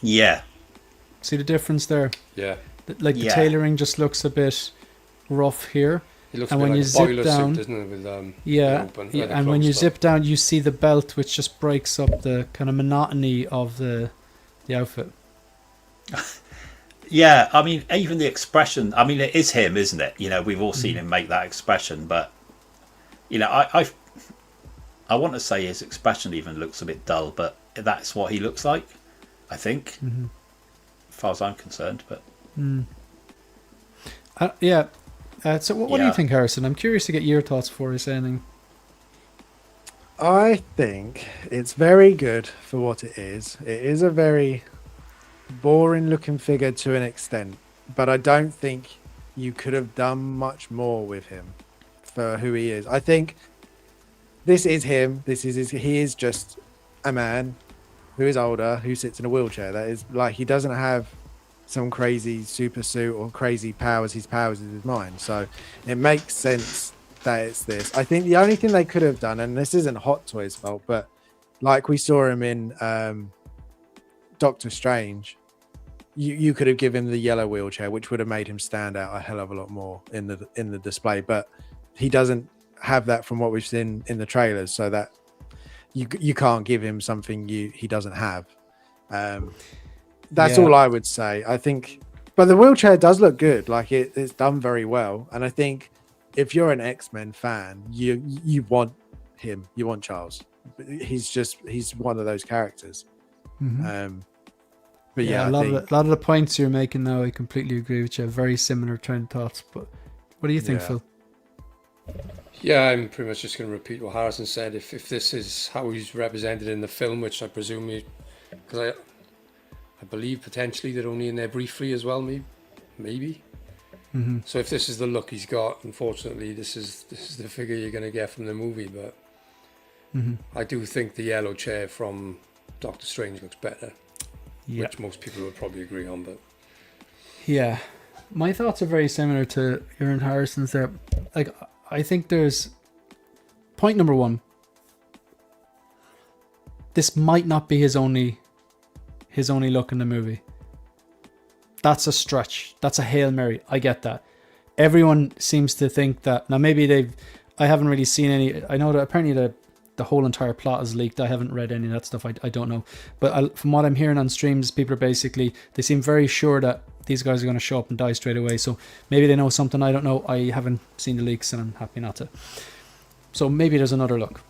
Yeah. See the difference there? Yeah. The tailoring just looks a bit rough here. It looks And a bit when like you a zip boiler down, suit, doesn't it? With, yeah, and when you zip down, you see the belt, which just breaks up the kind of monotony of the outfit. Yeah, I mean, even the expression. I mean, it is him, isn't it? You know, we've all seen him make that expression, but you know, I want to say his expression even looks a bit dull, but that's what he looks like, I think, as far as I'm concerned. But yeah. So what do you think, Harrison? I'm curious to get your thoughts before I say anything. I think it's very good for what it is. It is a very boring looking figure to an extent, but I don't think you could have done much more with him for who he is. I think this is him. He is just a man who is older, who sits in a wheelchair. That is like, he doesn't have some crazy super suit or crazy powers. His powers is his mind. So it makes sense that it's this. I think the only thing they could have done, and this isn't Hot Toys' fault, but like we saw him in Doctor Strange, you could have given him the yellow wheelchair, which would have made him stand out a hell of a lot more in the display. But he doesn't have that from what we've seen in the trailers, so that you can't give him something he doesn't have. That's all I would say. I think, but the wheelchair does look good. Like it's done very well, and I think if you're an X-Men fan, you want him. You want Charles. He's one of those characters. Mm-hmm. But yeah, a lot of the points you're making now, I completely agree with you. Very similar train of thoughts. But what do you think, Phil? Yeah, I'm pretty much just going to repeat what Harrison said. If this is how he's represented in the film, which I presume because I believe potentially they're only in there briefly as well, maybe. Mm-hmm. So if this is the look he's got, unfortunately, this is the figure you're going to get from the movie. But I do think the yellow chair from Doctor Strange looks better, which most people would probably agree on. But yeah, my thoughts are very similar to Aaron Harrison's there. Like, I think there's point number one. This might not be his only look in the movie. That's a stretch. That's a Hail Mary. I get that. Everyone seems to think that. Now, maybe I haven't really seen any. I know that apparently the whole entire plot is leaked. I haven't read any of that stuff. I don't know. But from what I'm hearing on streams, people are basically, they seem very sure that these guys are going to show up and die straight away. So maybe they know something I don't know. I haven't seen the leaks and I'm happy not to. So maybe there's another look.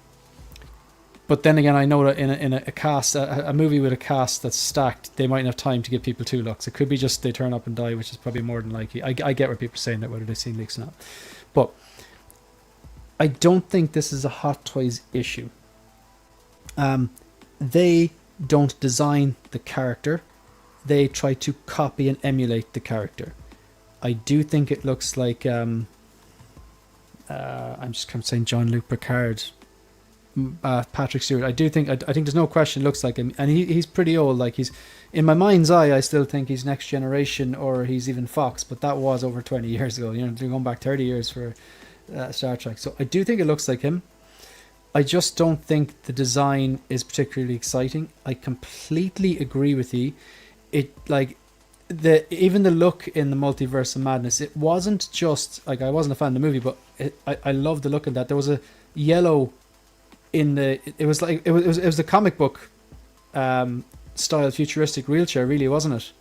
But then again, I know that in a cast, a movie with a cast that's stacked, they might not have time to give people two looks. It could be just they turn up and die, which is probably more than likely. I get what people are saying, that whether they've seen leaks or not. But I don't think this is a Hot Toys issue. They don't design the character. They try to copy and emulate the character. I do think it looks like I'm just kind of saying Jean-Luc Picard, Patrick Stewart. I think there's no question it looks like him, and he's pretty old. Like, he's, in my mind's eye, I still think he's Next Generation or he's even Fox, but that was over 20 years ago. You know, they're going back 30 years for Star Trek. So I do think it looks like him. I just don't think the design is particularly exciting. I completely agree with you. It, like, even the look in the Multiverse of Madness, it wasn't just like, I wasn't a fan of the movie, but I love the look of that. There was a yellow in the, it was the comic book style futuristic wheelchair, really, wasn't it?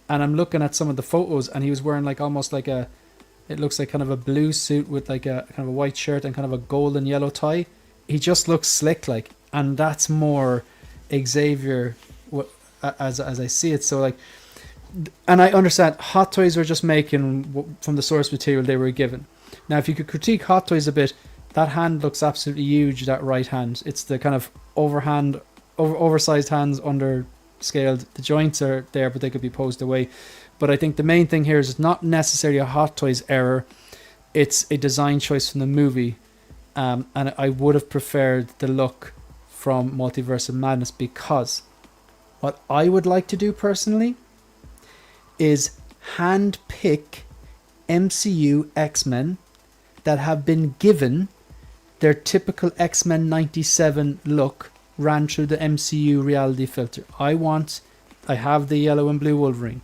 And I'm looking at some of the photos, and he was wearing like almost like it looks like kind of a blue suit with like a kind of a white shirt and kind of a golden yellow tie. He just looks slick, like, and that's more Xavier as I see it. So, like, and I understand Hot Toys were just making from the source material they were given. Now, if you could critique Hot Toys a bit, that hand looks absolutely huge, that right hand. It's the kind of oversized hands, under-scaled. The joints are there, but they could be posed away. But I think the main thing here is it's not necessarily a Hot Toys error. It's a design choice from the movie. And I would have preferred the look from Multiverse of Madness, because what I would like to do personally is hand-pick MCU X-Men that have been given their typical X-Men 97 look ran through the MCU reality filter. I have the yellow and blue Wolverine.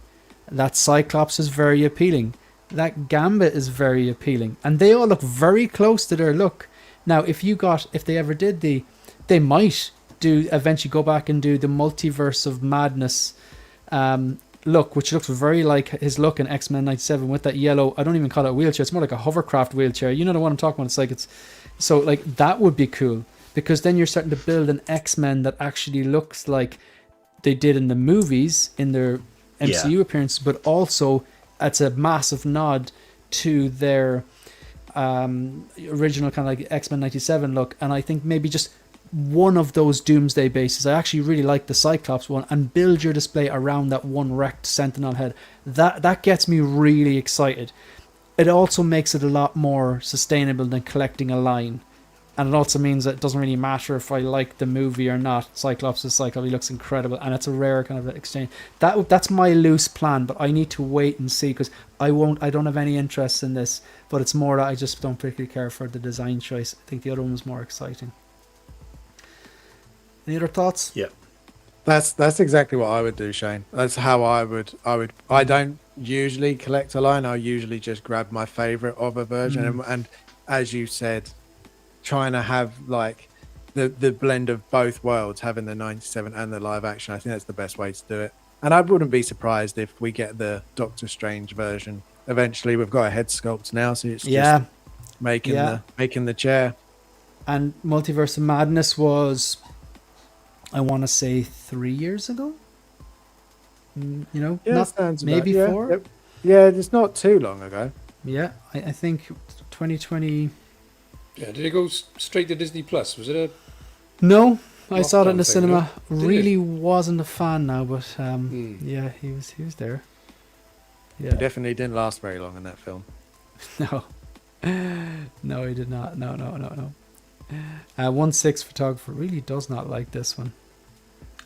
That Cyclops is very appealing. That Gambit is very appealing. And they all look very close to their look. Now, if they ever did they might eventually go back and do the Multiverse of Madness look, which looks very like his look in X-Men 97 with that yellow, I don't even call it a wheelchair, it's more like a hovercraft wheelchair. You know the one I'm talking about? So like that would be cool, because then you're starting to build an X-Men that actually looks like they did in the movies in their MCU appearance, but also it's a massive nod to their original kind of like X-Men 97 look. And I think maybe just one of those Doomsday bases. I actually really like the Cyclops one, and build your display around that one wrecked Sentinel head. That gets me really excited. It also makes it a lot more sustainable than collecting a line. And it also means that it doesn't really matter if I like the movie or not. Cyclops is Cyclops. He looks incredible. And it's a rare kind of exchange. That's my loose plan, but I need to wait and see because I don't have any interest in this. But it's more that I just don't particularly care for the design choice. I think the other one was more exciting. Any other thoughts? Yeah. That's exactly what I would do, Shane. That's how I would. I don't usually collect a line. I usually just grab my favorite of a version, and as you said, trying to have like the blend of both worlds, having the 97 and the live action. I think that's the best way to do it. And I wouldn't be surprised if we get the Doctor Strange version eventually. We've got a head sculpt now, so it's just making the chair. And Multiverse of Madness was, I want to say 3 years ago. You know, not maybe 4. Yep. Yeah, it's not too long ago. Yeah, I think 2020. Yeah, did it go straight to Disney Plus? Was it a? No, I saw it in the thing, cinema. no? Really wasn't a fan now, but yeah, he was there. Yeah, He definitely didn't last very long in that film. no, no, he did not. No. 1/6 photographer really does not like this one.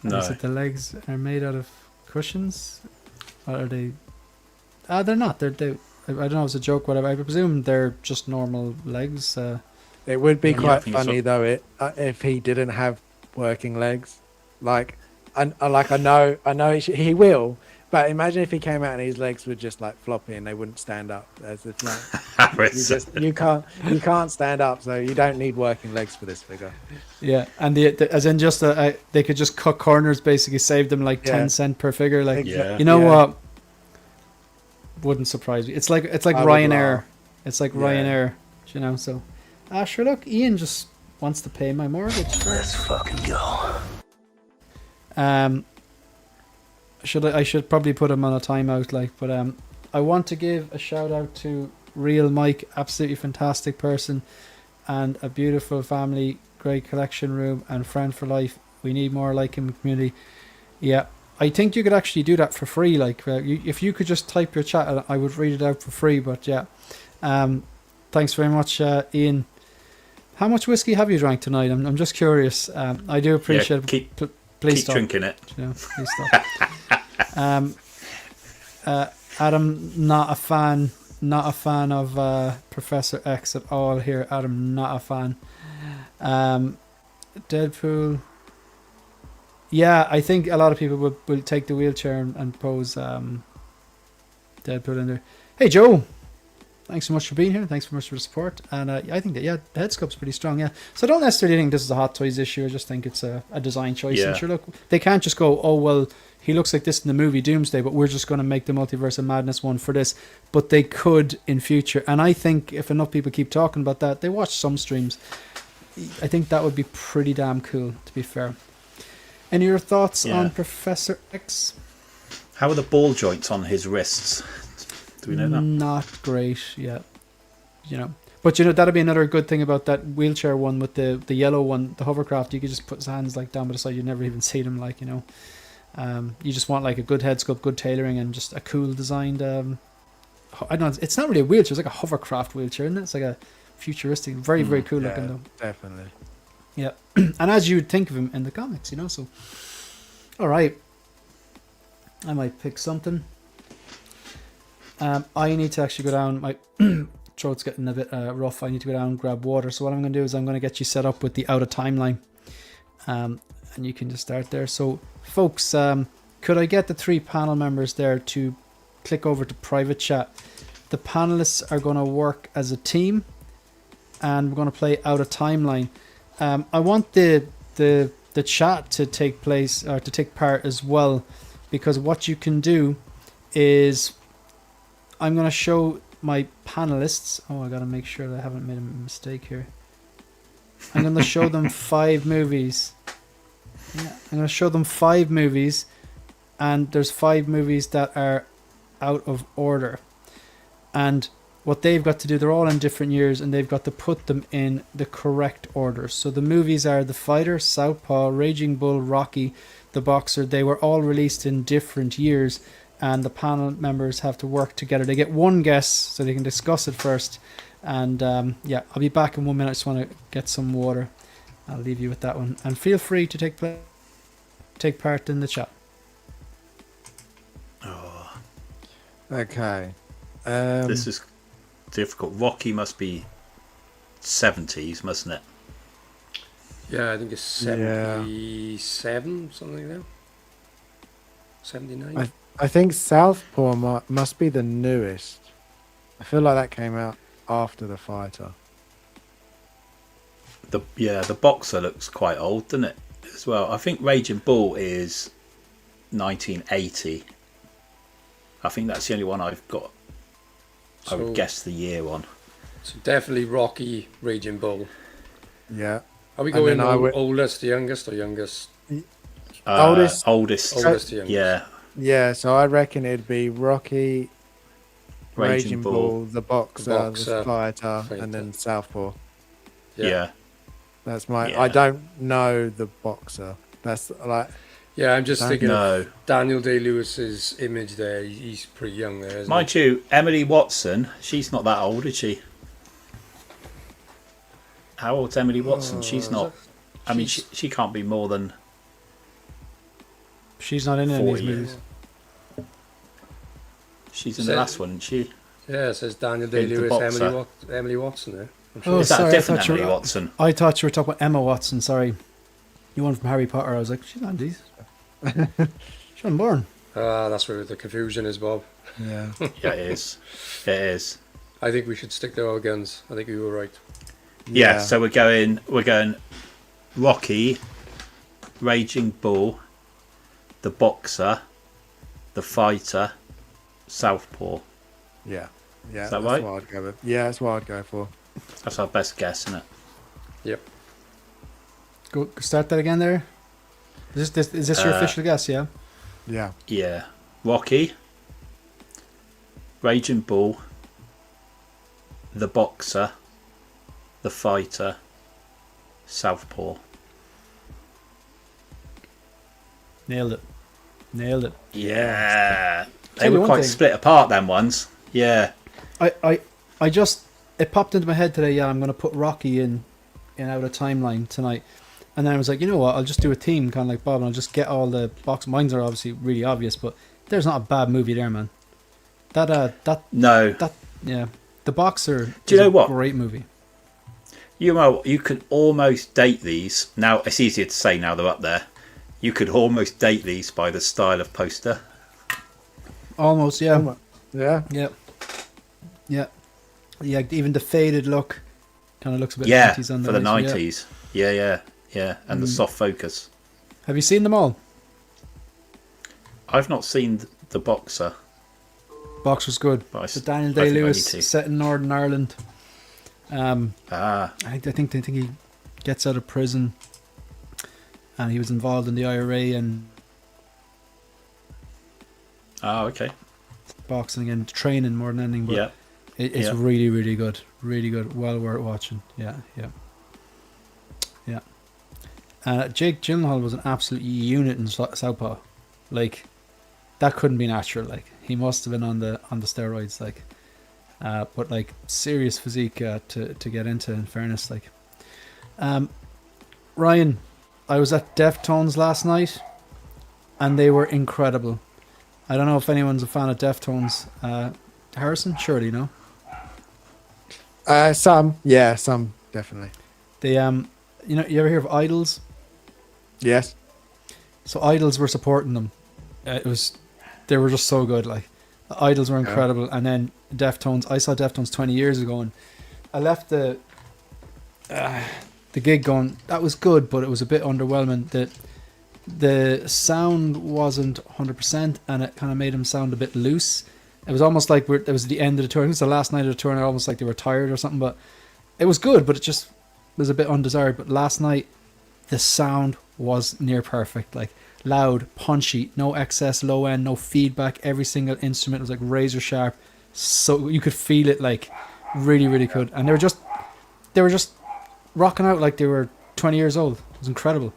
No. Is it the legs are made out of cushions? Or are they? They're not. They. I don't know. It's a joke. Whatever. I presume they're just normal legs. It would be Yeah, I quite think funny so. though if he didn't have working legs. Like, I know he will. But imagine if he came out and his legs were just like floppy and they wouldn't stand up. As if like, you can't stand up, so you don't need working legs for this figure. Yeah, and as in just they could just cut corners, basically save them like 10 cent per figure. Like, Yeah. you know what? Wouldn't surprise me. It's like Ryanair. laugh. It's like Yeah. Ryanair, you know. So, sure. Look, Ian just wants to pay my mortgage. Let's fucking go. I should probably put him on a timeout, like, but I want to give a shout out to Real Mike, absolutely fantastic person, and a beautiful family, great collection room, and friend for life. We need more like him in the community. Yeah, I think you could actually do that for free. Like, if you could just type your chat, I would read it out for free. But yeah, thanks very much, Ian. How much whiskey have you drank tonight? I'm just curious. I do appreciate it. Please keep drinking it. You know, please stop. Adam, not a fan of Professor X at all here. Adam, not a fan. Deadpool. Yeah, I think a lot of people will take the wheelchair and pose Deadpool in there. Hey, Joe. Thanks so much for being here. Thanks so much for the support. And I think that, the head sculpt's pretty strong, yeah. So I don't necessarily think this is a Hot Toys issue. I just think it's a design choice. Yeah. And sure, look, they can't just go, oh, well, he looks like this in the movie Doomsday, but we're just going to make the Multiverse of Madness one for this. But they could in future. And I think if enough people keep talking about that, they watch some streams, I think that would be pretty damn cool, to be fair. Any other thoughts on Professor X? How are the ball joints on his wrists? Do we know that? Not great, yeah. You know, but you know that'd be another good thing about that wheelchair one with the yellow one, the hovercraft. You could just put his hands like down by the side. You'd never even see them. Like, you know, you just want like a good head sculpt, good tailoring, and just a cool designed. I don't know. It's not really a wheelchair. It's like a hovercraft wheelchair, isn't it? It's like a futuristic, very very cool looking though. Definitely. Yeah, and as you would think of him in the comics, you know. So, all right, I might pick something. I need to actually go down. My throat's getting a bit rough. I need to go down and grab water. So what I'm going to do is I'm going to get you set up with the out of timeline. And you can just start there. So, folks, could I get the 3 panel members there to click over to private chat? The panelists are going to work as a team. And we're going to play out of timeline. I want the chat to take place, or to take part as well. Because what you can do is, I'm going to show my panelists. Oh, I got to make sure that I haven't made a mistake here. I'm going to show them 5 movies. Yeah, I'm going to show them 5 movies. And there's 5 movies that are out of order. And what they've got to do, they're all in different years, and they've got to put them in the correct order. So the movies are The Fighter, Southpaw, Raging Bull, Rocky, The Boxer. They were all released in different years, and the panel members have to work together. They get one guess, so they can discuss it first. And yeah, I'll be back in 1 minute. I just want to get some water. I'll leave you with that one. And feel free to take part in the chat. Okay. This is difficult. Rocky must be 70s, mustn't it? Yeah, I think it's 77, something like that. 79. I think Southpaw must be the newest. I feel like that came out after The Fighter. The Boxer looks quite old, doesn't it? As well. I think Raging Bull is 1980. I think that's the only one I've got. I would guess the year on. So definitely Rocky, Raging Bull. Yeah. Are we going oldest, youngest, or youngest? Oldest to youngest. Yeah. Yeah, so I reckon it'd be Rocky, Raging Bull, The Boxer, The Fighter, and then Southpaw. Yeah. That's my. Yeah. I don't know The Boxer. That's like. Yeah, I'm just thinking of Daniel Day-Lewis's image there. He's pretty young there, isn't Mind you, Emily Watson, she's not that old, is she? How old's Emily Watson? She's not. I mean, she can't be more than. She's not in any of these movies. She's in the last one, isn't she? Yeah, it says Daniel Day-Lewis, Emily Watson there. Oh, is that sorry, a different Emily Watson? I thought you were talking about Emma Watson, sorry. You one from Harry Potter. I was like, she's not in these. She's unborn. That's where the confusion is, Bob. Yeah. Yeah, it is. It is. I think we should stick to our guns. I think you were right. Yeah, so we're going Rocky, Raging Bull, The Boxer, The Fighter, Southpaw. Yeah. Yeah. Is that that's right? What I'd go with. Yeah, that's what I'd go for. That's our best guess, isn't it? Yep. Go start that again there. Is this your official guess, yeah? Yeah. Yeah. Rocky, Raging Bull, The Boxer, The Fighter, Southpaw. Nailed it. Yeah. They Tell you were one quite thing. split apart, them ones. Yeah. I just, it popped into my head today, yeah, I'm going to put Rocky in out of timeline tonight. And then I was like, you know what, I'll just do a team, kind of like Bob, and I'll just get all the box. Mines are obviously really obvious, but there's not a bad movie there, man. No. Yeah. The Boxer Do you know what? Great movie. You know, you could almost date these. Now, it's easier to say now they're up there. You could almost date these by the style of poster. Almost, yeah. Yeah. Yeah. Yeah. Yeah, even the faded look kind of looks a bit 90s on for the right, 90s. Yeah. And the soft focus. Have you seen them all? I've not seen The Boxer. Boxer's good. But The Daniel I think I Day-Lewis need to. set in Northern Ireland. I think he gets out of prison, and he was involved in the IRA and okay. boxing and training more than anything. But Yeah. it's really, really good. Really good. Well worth watching. Yeah. Jake Gyllenhaal was an absolute unit in Southpaw. Like, that couldn't be natural. Like, he must have been on the steroids. Like, but like serious physique to get into. In fairness, like, Ryan, I was at Deftones last night, and they were incredible. I don't know if anyone's a fan of Deftones. Harrison, surely no. Some definitely. They you ever hear of Idols? Yes. So Idols were supporting them. They were just so good. Like, the Idols were incredible, and then Deftones. I saw Deftones 20 years ago, and I left the gig going, that was good, but it was a bit underwhelming. The sound wasn't 100%, and it kind of made them sound a bit loose. It was almost like it was the end of the tour. It was the last night of the tour, and almost like they were tired or something. But it was good, but it just was a bit undesired. But last night, the sound was near perfect. Like, loud, punchy, no excess low end, no feedback. Every single instrument was like razor sharp, so you could feel it like really, really good. And they were just rocking out like they were 20 years old. It was incredible.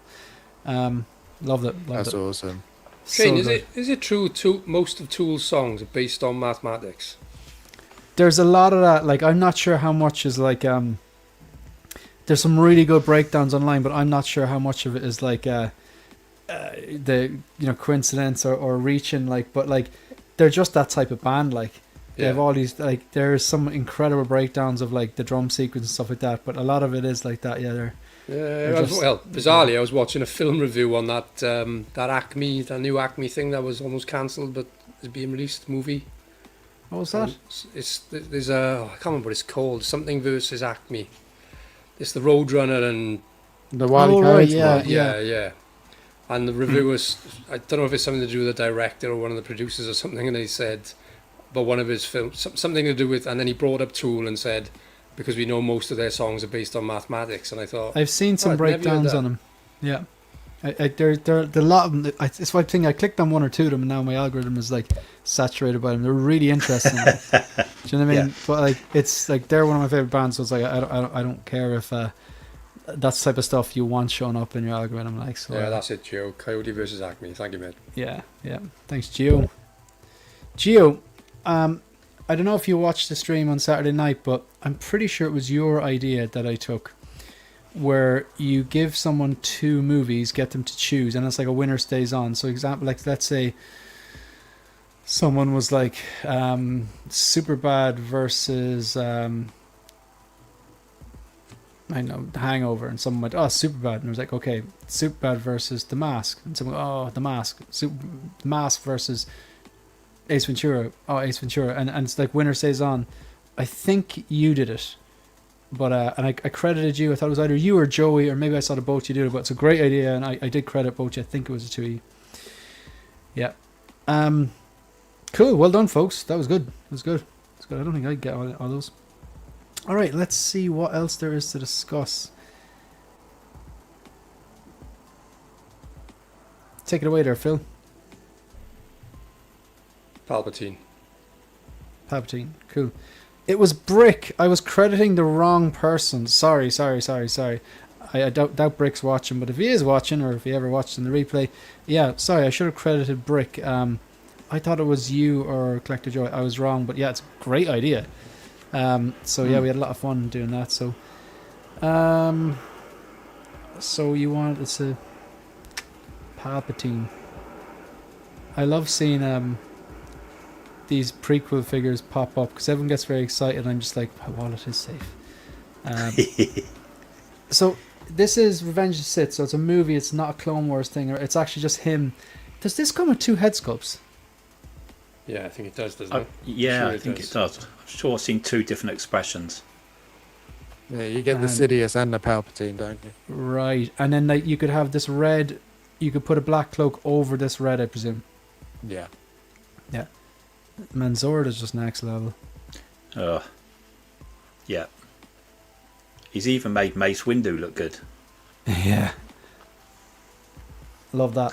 Loved it. That's awesome. Shane, So is it true most of Tool's songs are based on mathematics? there's a lot of that. Like, I'm not sure how much is like there's some really good breakdowns online, but I'm not sure how much of it is like the coincidence or reaching, like, but like they're just that type of band. Like they have all these, like, there's some incredible breakdowns of like the drum sequence and stuff like that, but a lot of it is like that. Bizarrely, I was watching a film review on that that new Acme thing that was almost cancelled but is being released movie. What was that? There's I can't remember what it's called. Something versus Acme. It's the Roadrunner and The Wily Oh, right, Coyotes yeah. one. yeah. And the reviewers, I don't know if it's something to do with the director or one of the producers or something, and they said, but one of his films, something to do with, and then he brought up Tool and said, because we know most of their songs are based on mathematics, and I thought, I've seen some I'd never heard breakdowns that. on them. Yeah. There are a lot of them. It's one thing, I clicked on one or two of them, and now my algorithm is like saturated by them. They're really interesting. Do you know what I mean? Yeah. But like, it's like they're one of my favorite bands. So it's like I don't care if that's the type of stuff you want showing up in your algorithm. Like, so yeah, that's it, Joe. Coyote versus Acme. Thank you, mate. yeah. Thanks, Gio. I don't know if you watched the stream on Saturday night, but I'm pretty sure it was your idea that I took, where you give someone two movies, get them to choose, and it's like a winner stays on. So example, like, let's say someone was like Superbad versus I don't know, Hangover, and someone went, oh, Superbad, and it was like, okay, Superbad versus The Mask, and someone, oh, The Mask, The Mask versus Ace Ventura, oh, Ace Ventura, and it's like winner stays on. I think you did it. But and I credited you. I thought it was either you or Joey, or maybe I saw the both you did it. But it's a great idea, and I did credit both you. I think it was a 2E. Yeah. Cool. Well done, folks. That was good. It was good. It's good. I don't think I'd get all those. All right. Let's see what else there is to discuss. Take it away there, Phil. Palpatine. Cool. It was Brick. I was crediting the wrong person. Sorry. I doubt Brick's watching, but if he is watching, or if he ever watched in the replay, yeah, sorry, I should have credited Brick. I thought it was you or Collector Joy. I was wrong, but yeah, it's a great idea. So yeah, we had a lot of fun doing that. So, so you want it's a Palpatine. I love seeing these prequel figures pop up because everyone gets very excited. I'm just like, my wallet is safe. So this is Revenge of the Sith, so it's a movie. It's not a Clone Wars thing, or it's actually just him. Does this come with two head sculpts? Yeah, I think it does, doesn't it? Yeah, Sure I think it does. I'm sure I've seen two different expressions. Yeah, you get the Sidious and the Palpatine, don't you? Right, and then like you could have this red. You could put a black cloak over this red, I presume. Yeah. Yeah. Manzord is just next level. Yeah. He's even made Mace Windu look good. Yeah. Love that.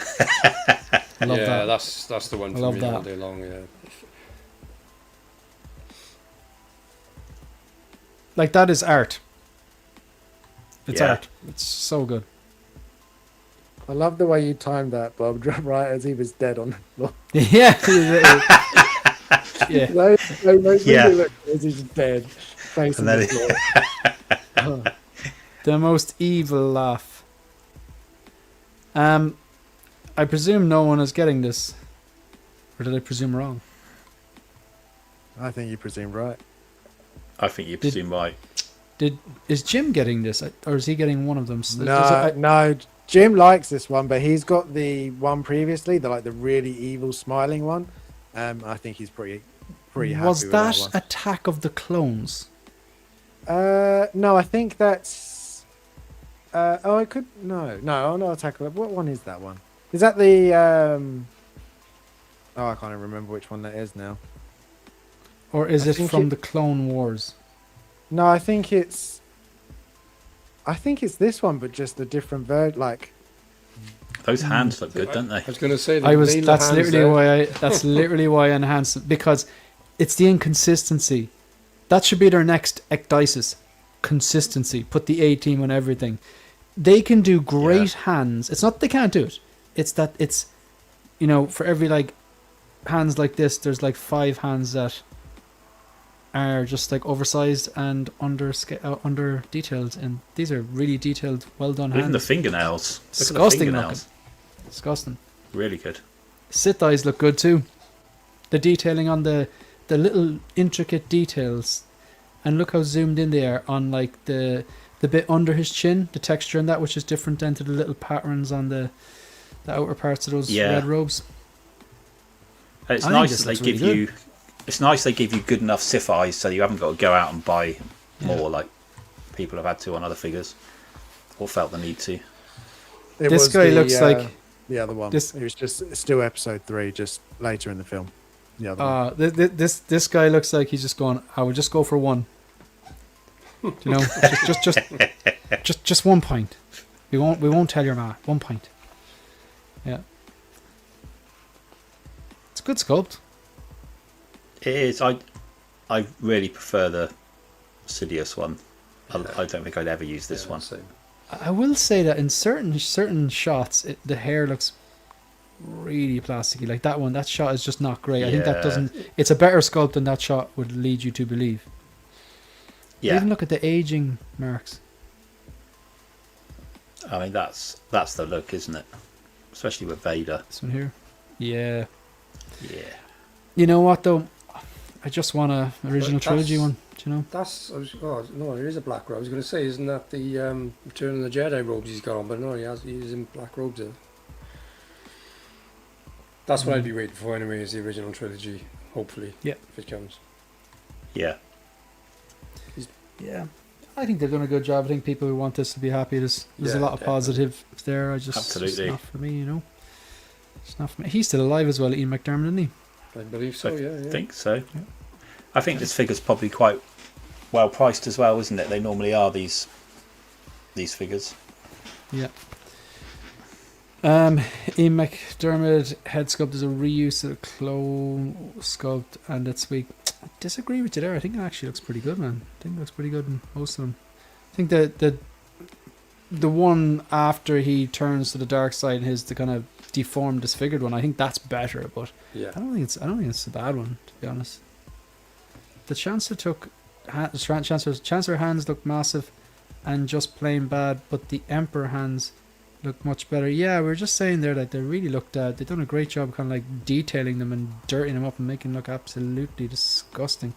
Love yeah, that. that's the one for love me that. all day long. Yeah. Like, that is art. It's Yeah. art. It's so good. I love the way you timed that, Bob. Right as he was dead on the floor. Yeah. Yeah. Look, as he's dead, facing And then the floor. The most evil laugh. I presume no one is getting this. Or did I presume wrong? I think you presume right. I think you presume right. Is Jim getting this? Or is he getting one of them? No. Jim likes this one, but he's got the one previously, the really evil smiling one. I think he's pretty happy Was with that that one. Attack of the Clones? No, I think that's. I could no, Attack of. What one is that one? Is that the? I can't even remember which one that is now. Or is I it think from the Clone Wars? No, I think it's this one, but just a different version. Like, Those hands look good, don't they? I was going to say That's literally why I enhanced it, because It's the inconsistency. That should be their next ecdysis. Consistency. Put the A team on everything. They can do great hands. It's not that they can't do it. It's that it's, for every like hands like this, there's like 5 hands that are just like oversized and under detailed, and these are really detailed, well done hands. Even the fingernails. Look at the Disgusting fingernails. looking. Disgusting. Really good. Sith eyes look good too. The detailing on the little intricate details, and look how zoomed in they are on like the bit under his chin, the texture in that, which is different than to the little patterns on the outer parts of those red robes. It's I nice think that this they looks give really you. It's nice they give you good enough Sith eyes, so you haven't got to go out and buy more like people have had to on other figures, or felt the need to. This guy looks like the other one. It was just still episode 3, just later in the film. The other one. This guy looks like he's just going, I would just go for one. Just 1 point. We won't tell your ma. 1 point. Yeah. It's a good sculpt. It is. I really prefer the Sidious one. I don't think I'd ever use this one. Same. I will say that in certain shots, the hair looks really plasticky. Like that one, that shot is just not great. I think that doesn't. It's a better sculpt than that shot would lead you to believe. Yeah. Even look at the aging marks. I mean, that's the look, isn't it? Especially with Vader. This one here. Yeah. Yeah. You know what though? I just want a original trilogy one. Do you know? No, it is a black robe. I was going to say, isn't that the Return of the Jedi robes he's got on? But no, he's in black robes there. That's what I'd be waiting for anyway, is the original trilogy, hopefully. Yeah. If it comes. Yeah. Yeah. I think they've done a good job. I think people who want this to be happy. There's a lot of positive there. Absolutely. It's not for me, It's not for me. He's still alive as well, Ian McDermott, isn't he? I believe so, I think so. Yeah. I think this figure's probably quite well priced as well, isn't it? They normally are these figures. Yeah. Ian McDermott head sculpt is a reuse of the clone sculpt, and it's weak. I disagree with you there. I think it actually looks pretty good, man. I think it looks pretty good in most of them. I think the one after he turns to the dark side, the kind of deformed, disfigured one, I think that's better. But yeah, I don't think it's a bad one, to be honest. The Chancellor hands look massive and just plain bad, but the Emperor hands look much better. Yeah, we were just saying there that they really looked they've done a great job kind of like detailing them and dirtying them up and making them look absolutely disgusting.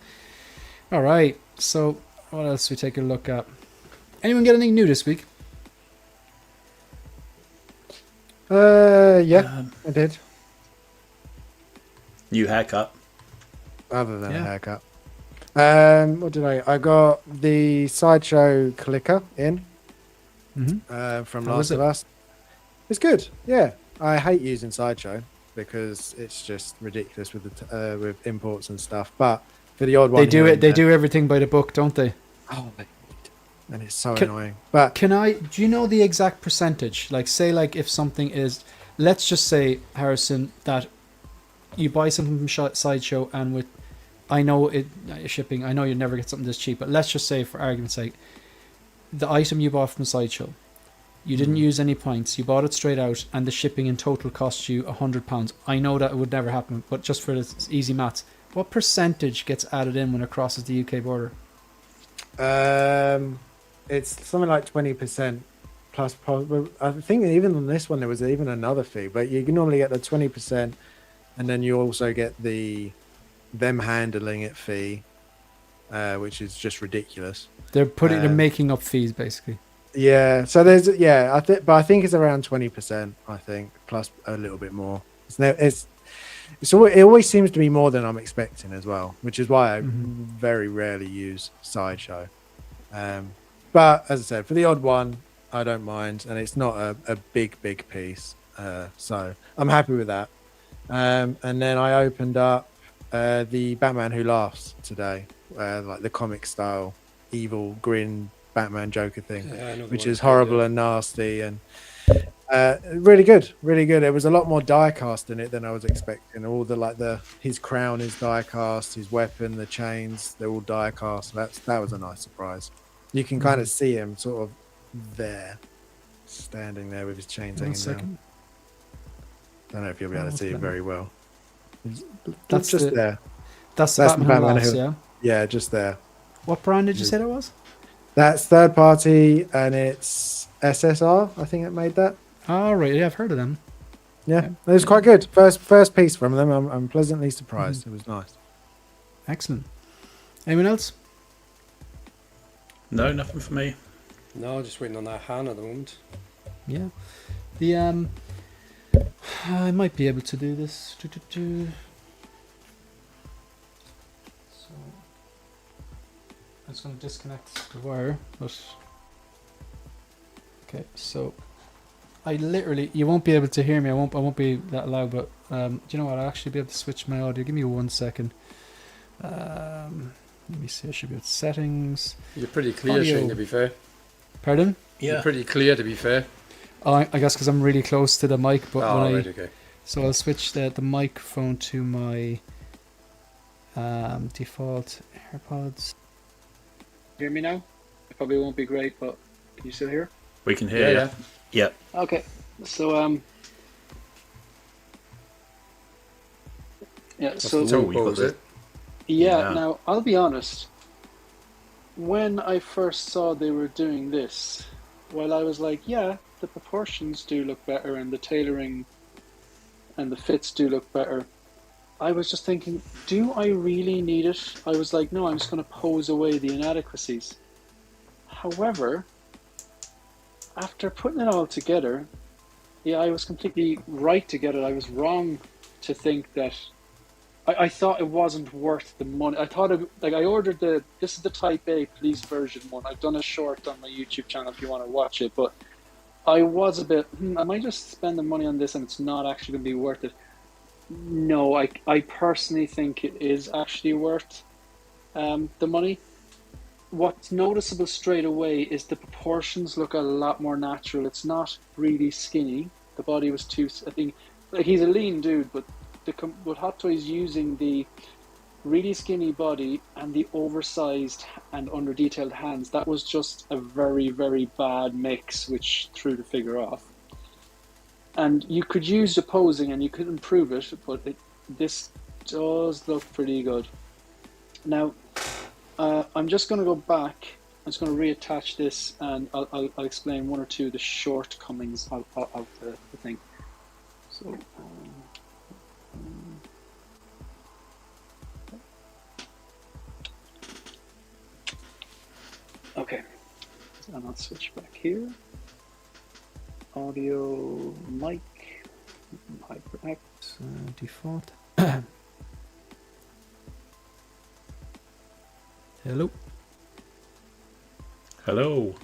Alright, so what else we take a look at? Anyone get anything new this week? Yeah, I did. New haircut. Other than a haircut. What did I got the Sideshow clicker in from Last of Us. It's good. Yeah, I hate using Sideshow because it's just ridiculous with the with imports and stuff. But for the odd one, they do everything by the book, don't they? Oh, and it's so annoying. But do you know the exact percentage? Like, say, like if something is, let's just say, Harrison, that you buy something from Sideshow, and with, I know it shipping, I know you'd never get something this cheap, but let's just say, for argument's sake, the item you bought from Sideshow, you didn't use any points, you bought it straight out, and the shipping in total cost you £100. I know that it would never happen, but just for the easy maths, what percentage gets added in when it crosses the UK border? It's something like 20% plus. I think even on this one there was even another fee, but you can normally get the 20%, and then you also get them handling it fee, which is just ridiculous. They're making up fees basically. Yeah, so there's but I think it's around 20%. I think plus a little bit more. It always seems to be more than I'm expecting as well, which is why I very rarely use Sideshow. But as I said, for the odd one, I don't mind, and it's not a big piece, so I'm happy with that. And then I opened up the Batman Who Laughs today, like the comic style evil grin Batman Joker thing, which is horrible and nasty, and Really good, really good. There was a lot more die cast in it than I was expecting. All his crown is die cast, his weapon, the chains, they're all die cast. That was a nice surprise. You can kind of see him sort of there, standing there with his chains One hanging down. second. Don't know if you'll be able to see it very well. That's just there. That's the That's the Batman Batman Glass, Hill. yeah. Yeah, just there. What brand did you say that was? That's third party, and it's SSR. I think it made that. Oh, right. Yeah, I've heard of them. Yeah, it was quite good. First piece from them. I'm pleasantly surprised. It was nice. Excellent. Anyone else? No, nothing for me. No, just waiting on that hand at the moment. Yeah. The I might be able to do this. So I'm just going to disconnect the wire. But okay, so I literally, you won't be able to hear me. I won't be that loud. But do you know what? I'll actually be able to switch my audio. Give me 1 second. Let me see. I should be at settings. You're pretty clear, Audio. Shane, to be fair. Pardon? You're pretty clear, to be fair. Oh, I guess because I'm really close to the mic. But Oh, when right, okay. So I'll switch the microphone to my default AirPods. Hear me now? It probably won't be great, but can you still hear? We can hear you. Yeah. Okay. So yeah. That's So the you've got pose, the- it? yeah. Yeah. Now I'll be honest. When I first saw they were doing this, while I was like, yeah, the proportions do look better and the tailoring and the fits do look better, I was just thinking, do I really need it? I was like, no, I'm just going to pose away the inadequacies. However, after putting it all together, yeah, I was completely right to get it. I was wrong to think that I thought it wasn't worth the money. I thought I ordered this is the Type A police version one. I've done a short on my YouTube channel if you want to watch it, but I was a bit, I might just spend the money on this and it's not actually going to be worth it. No, I personally think it is actually worth the money. What's noticeable straight away is the proportions look a lot more natural. It's not really skinny. The body was too, I think, like he's a lean dude, but with Hot Toys using the really skinny body and the oversized and under detailed hands, that was just a very, very bad mix, which threw the figure off. And you could use the posing and you could improve it, but this does look pretty good. Now, I'm just going to go back. I'm just going to reattach this, and I'll explain one or two of the shortcomings of the thing. So, okay, and I'll switch back here. Audio, mic, HyperX, Default. Hello. Hello.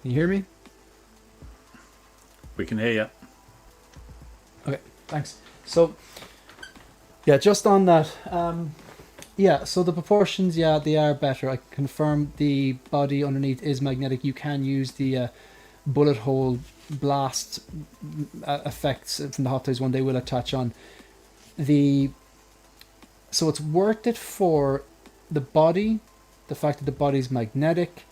Can you hear me? We can hear you. Okay, thanks. So, yeah, just on that, yeah, so the proportions, yeah, they are better. I confirm the body underneath is magnetic. You can use the bullet hole blast effects from the Hot Toys one. They will attach on. So it's worth it for the body, the fact that the body's magnetic,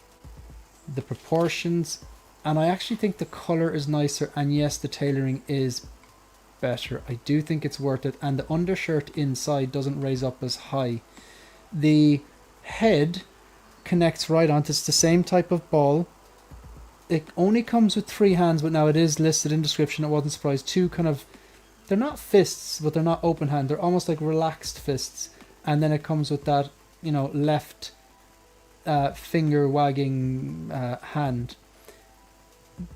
the proportions, and I actually think the color is nicer, and yes, the tailoring is better. I do think it's worth it, and the undershirt inside doesn't raise up as high. The head connects right onto, it's the same type of ball. It only comes with 3 hands, but now it is listed in description. I wasn't surprised. 2 kind of, they're not fists, but they're not open hand. They're almost like relaxed fists, and then it comes with that, you know, left finger wagging hand.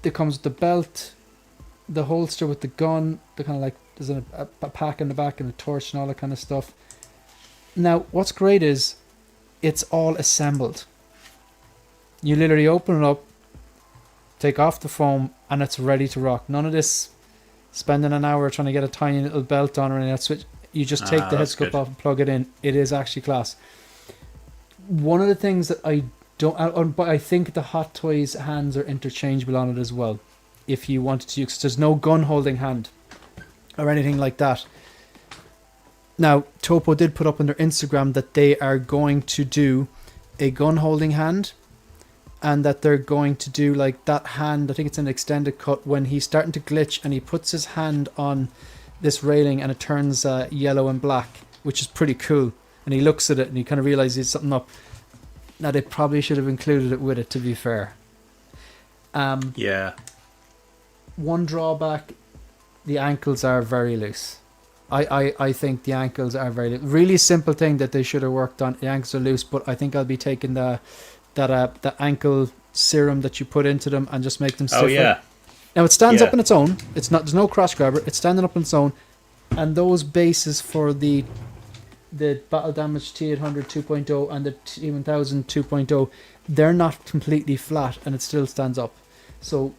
It comes with the belt, the holster with the gun, the kind of like there's a pack in the back and a torch and all that kind of stuff. Now, what's great is it's all assembled. You literally open it up, take off the foam, and it's ready to rock. None of this spending an hour trying to get a tiny little belt on or anything. Switch. You just take the head scope off and plug it in. It is actually class. One of the things that I don't, but I think the Hot Toys hands are interchangeable on it as well. if you wanted to use. There's no gun holding hand or anything like that. Now, Topo did put up on their Instagram that they are going to do a gun holding hand, and that they're going to do like that hand, I think it's an extended cut, when he's starting to glitch and he puts his hand on this railing and it turns yellow and black, which is pretty cool. And he looks at it and he kind of realizes something up. Now, they probably should have included it with it, to be fair. Yeah. One drawback, the ankles are very loose. I think the ankles are very loose. Really simple thing that they should have worked on. The ankles are loose, but I think I'll be taking the ankle serum that you put into them and just make them stiffer. Oh yeah. Now it stands up on its own. It's not. There's no cross grabber. It's standing up on its own, and those bases for the Battle Damage T800 2.0 and the T1000 2.0, they're not completely flat, and it still stands up. So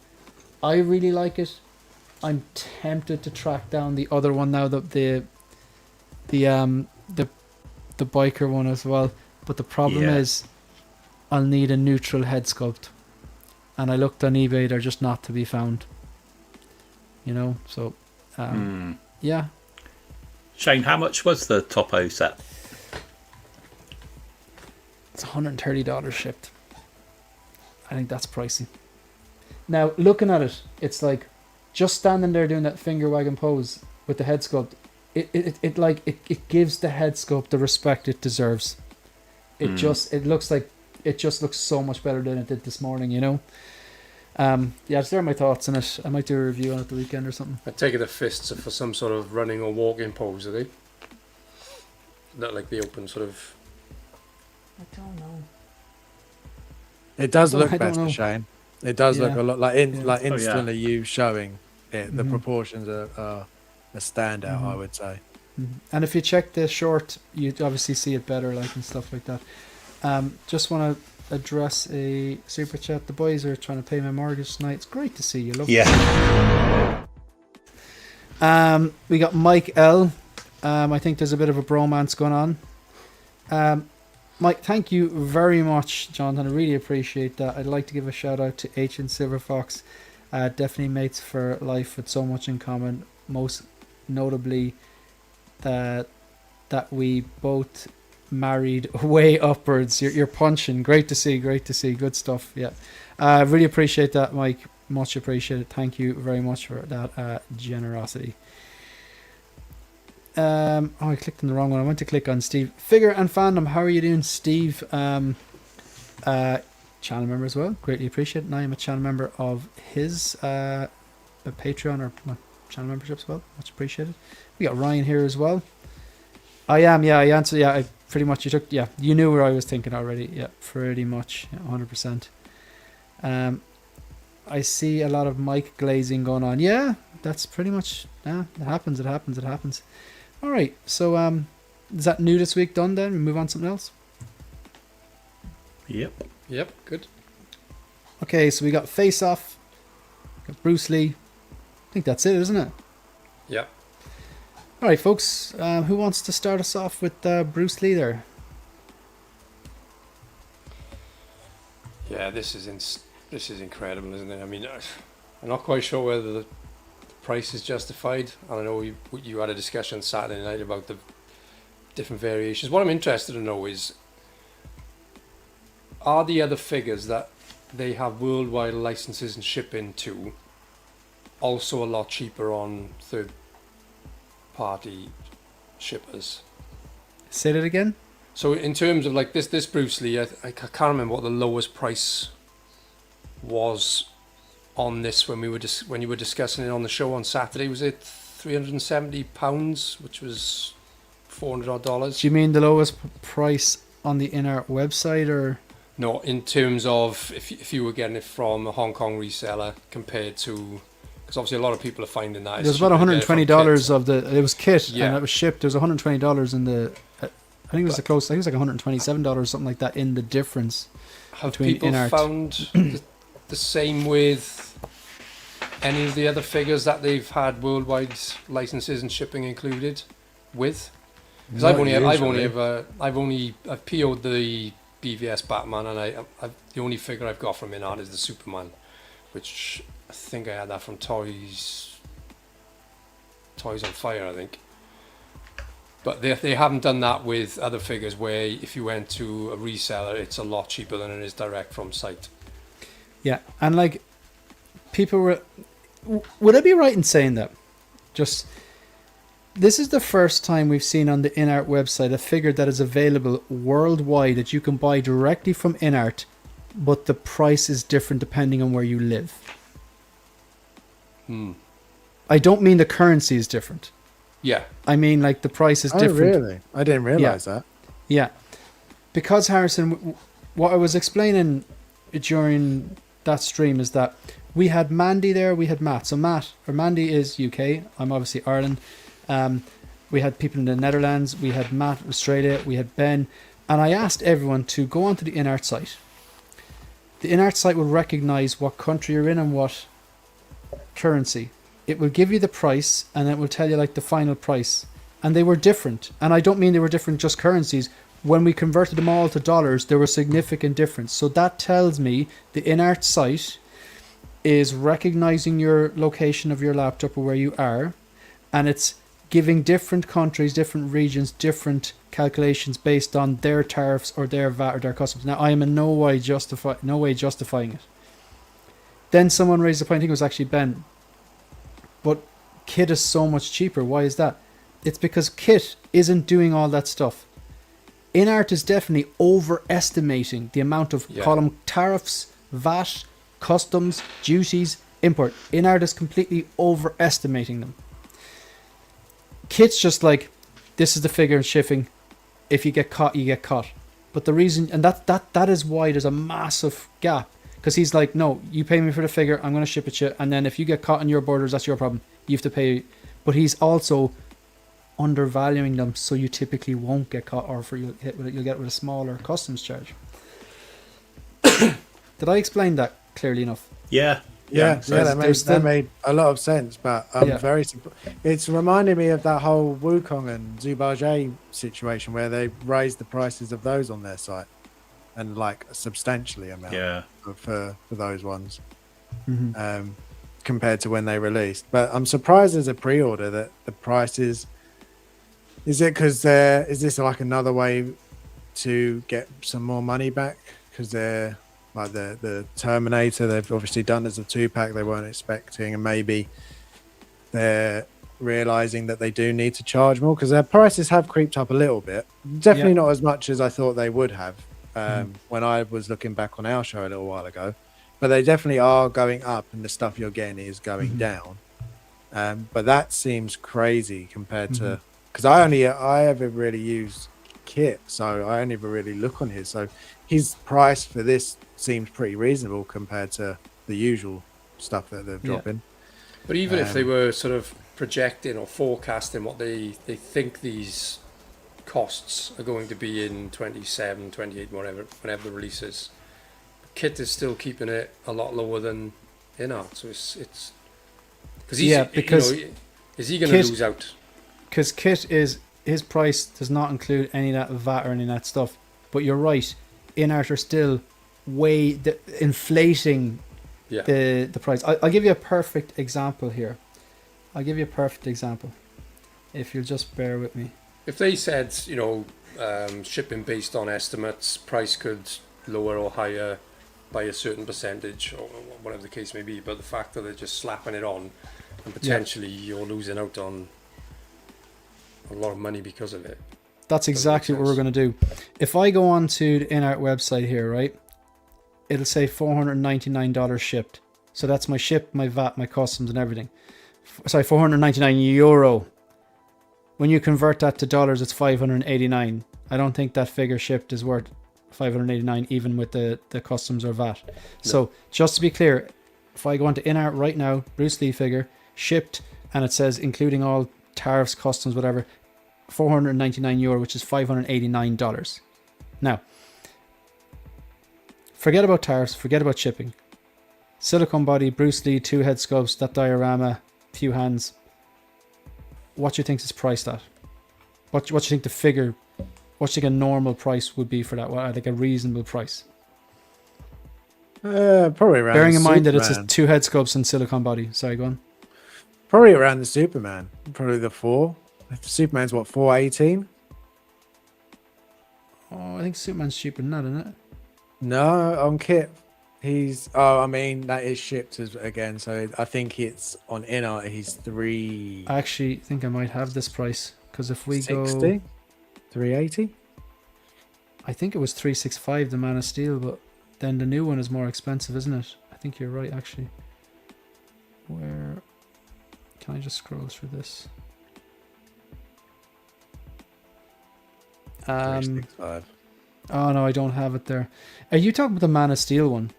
I really like it. I'm tempted to track down the other one now, the biker one as well. But the problem is, I'll need a neutral head sculpt, and I looked on eBay; they're just not to be found. You know, so yeah. Shane, how much was the Topo set? It's $130 shipped. I think that's pricey. Now, looking at it, it's like just standing there doing that finger wagging pose with the head sculpt. It gives the head sculpt the respect it deserves. It just looks so much better than it did this morning, you know. Yeah, there are my thoughts on it. I might do a review on it the weekend or something. I take it the fists are for some sort of running or walking pose, are they? Not like the open sort of. I don't know. It does look I don't better, know. Shane. It does look a lot like instantly yeah. you showing it. The proportions are a standout, I would say. And if you check the short, you obviously see it better, like, and stuff like that. Just want to address a super chat. The boys are trying to pay my mortgage tonight. It's great to see you. Love we got Mike L. I think there's a bit of a bromance going on. Mike, thank you very much, Jonathan. I really appreciate that. I'd like to give a shout out to H and Silverfox. Definitely mates for life with so much in common. Most notably that we both married way upwards. You're punching. Great to see. Good stuff. Yeah. Really appreciate that, Mike. Much appreciated. Thank you very much for that generosity. I clicked on the wrong one. I went to click on Steve. Figure and Fandom, how are you doing, Steve? Channel member as well. Greatly appreciate it. And I am a channel member of his Patreon or channel membership as well. Much appreciated. We got Ryan here as well. I am, yeah, I answered, yeah, I pretty much, you knew where I was thinking already. Yeah, pretty much, 100%. I see a lot of mic glazing going on. Yeah, that's pretty much, yeah, it happens. All right, so is that new this week done then? We move on to something else? Yep, good. Okay, so we got Face Off, got Bruce Lee. I think that's it, isn't it? Yep. All right, folks, who wants to start us off with Bruce Lee there? Yeah, this is incredible, isn't it? I mean, I'm not quite sure whether the price is justified. I don't know, you had a discussion Saturday night about the different variations. What I'm interested to know is, are the other figures that they have worldwide licenses and shipping to also a lot cheaper on third party shippers? Say that again? So in terms of like this Bruce Lee, I can't remember what the lowest price was on this when you were discussing it on the show on Saturday. Was it £370, which was $400 odd? Do you mean the lowest price on the INART website, or? No, in terms of if you were getting it from a Hong Kong reseller compared to, because obviously a lot of people are finding that. There's about $120 of it was kit, yeah, and it was shipped. There's $120 in the, I think it was I think it was like $127 or something like that in the difference. Have between people INART. found the same with any of the other figures that they've had worldwide licenses and shipping included with? Because I've PO'd the BVS Batman, and the only figure I've got from INART is the Superman, which I think I had that from Toys on Fire, I think. But they haven't done that with other figures where if you went to a reseller, it's a lot cheaper than it is direct from site. Yeah, and like people were, would I be right in saying that? Just this is the first time we've seen on the InArt website a figure that is available worldwide that you can buy directly from InArt, but the price is different depending on where you live. I don't mean the currency is different. Yeah. I mean like the price is different. Really? I didn't realise that. Yeah. Because Harrison, what I was explaining during that stream is that we had Mandy there, we had Matt. So Mandy is UK, I'm obviously Ireland. We had people in the Netherlands, we had Matt, Australia, we had Ben. And I asked everyone to go onto the InArt site. The InArt site will recognise what country you're in and what currency. It will give you the price and it will tell you like the final price. And they were different. And I don't mean they were different just currencies. When we converted them all to dollars, there was significant difference. So that tells me the InArt site is recognizing your location of your laptop or where you are. And it's giving different countries, different regions, different calculations based on their tariffs or their VAT or their customs. Now, I am in no way justifying it. Then someone raised the point, I think it was actually Ben, but Kit is so much cheaper. Why is that? It's because Kit isn't doing all that stuff. InArt is definitely overestimating the amount of column tariffs, VAT, customs, duties, import. InArt is completely overestimating them. Kit's just like, this is the figure in shipping. If you get caught, you get caught. But the reason, and that is why there's a massive gap. Because he's like, no, you pay me for the figure, I'm going to ship it to you. And then if you get caught in your borders, that's your problem. You have to pay. But he's also undervaluing them, so you typically won't get caught, or you'll get with a smaller customs charge. Did I explain that clearly enough? Yeah. That made a lot of sense, but I'm very surprised. It's reminding me of that whole Wukong and Zubajay situation where they raised the prices of those on their site and like a substantially amount for those ones compared to when they released. But I'm surprised as a pre-order that the price is it because is this like another way to get some more money back because they're like the Terminator they've obviously done as a 2-pack they weren't expecting, and maybe they're realizing that they do need to charge more because their prices have creeped up a little bit, definitely not as much as I thought they would have when I was looking back on our show a little while ago, but they definitely are going up and the stuff you're getting is going down, but that seems crazy compared to, because I ever really use Kit, so I only ever really look on his, so his price for this seems pretty reasonable compared to the usual stuff that they're dropping. But even if they were sort of projecting or forecasting what they think these costs are going to be in 27, 28, whenever the release is, Kit is still keeping it a lot lower than InArt. So it's because is he going to lose out? Because Kit his price does not include any of that VAT or any of that stuff. But you're right, InArt are still inflating the price. I'll give you a perfect example here. If you'll just bear with me. If they said, shipping based on estimates, price could lower or higher by a certain percentage or whatever the case may be, but the fact that they're just slapping it on and potentially you're losing out on a lot of money because of it. That's exactly what we're going to do. If I go on to the InArt website here, right, it'll say $499 shipped. So that's my ship, my VAT, my customs and everything. Sorry, €499. When you convert that to dollars, it's $589. I don't think that figure shipped is worth $589 even with the customs or VAT. No. So just to be clear, if I go onto InArt right now, Bruce Lee figure, shipped, and it says including all tariffs, customs, whatever, €499, which is $589. Now, forget about tariffs, forget about shipping. Silicone body, Bruce Lee, 2 head sculpts, that diorama, few hands. What do you think is priced at? What do you think the figure, what do you think a normal price would be for that? What, like a reasonable price? Probably around. Bearing the in mind that it's Superman. a 2 head sculpts and silicone body. Sorry, go on. Probably around the Superman. Probably the 4. Superman's what, 418? Oh, I think Superman's cheaper than that, isn't it? No, on kit. He's. Oh, I mean that is shipped again. So I think it's on INART. He's 360. I actually think I might have this price because if we go, 380. I think it was 365 the Man of Steel, but then the new one is more expensive, isn't it? I think you're right, actually. Where can I just scroll through this? 365. Oh no, I don't have it there. Are you talking about the Man of Steel one?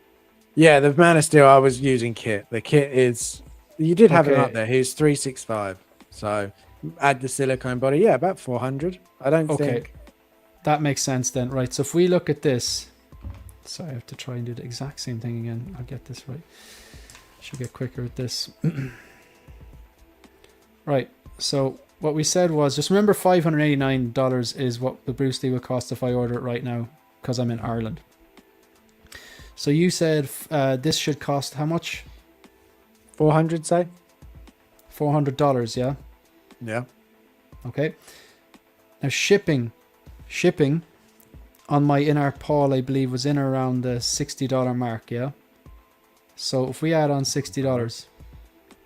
Yeah, the Man of Steel. I was using kit. The kit is. You did have it Okay. up there. He's 365. So add the silicone body. Yeah, about 400. I don't Okay. think. That makes sense then, right? So if we look at this, sorry, I have to try and do the exact same thing again. I'll get this right. Should get quicker at this. Right. So what we said was, just remember $589 is what the Bruce Lee would cost if I order it right now because I'm in Ireland. So you said this should cost how much? 400, say. $400, yeah? Yeah. Okay. Now shipping on my INART Paul, I believe, was in around the $60 mark, yeah? So if we add on $60,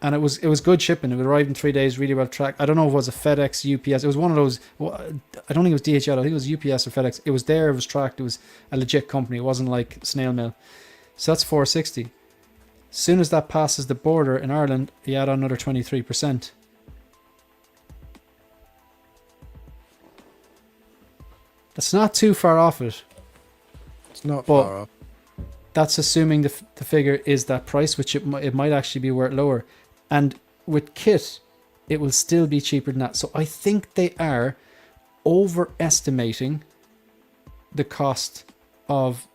and it was good shipping. It would arrive in 3 days, really well tracked. I don't know if it was a FedEx, UPS. It was one of those. Well, I don't think it was DHL. I think it was UPS or FedEx. It was there. It was tracked. It was a legit company. It wasn't like snail mail. So that's $460. As soon as that passes the border in Ireland, you add on another 23%. That's not too far off it. It's not But- far off. That's assuming the figure is that price, which it might actually be worth lower. And with kit, it will still be cheaper than that. So I think they are overestimating the cost of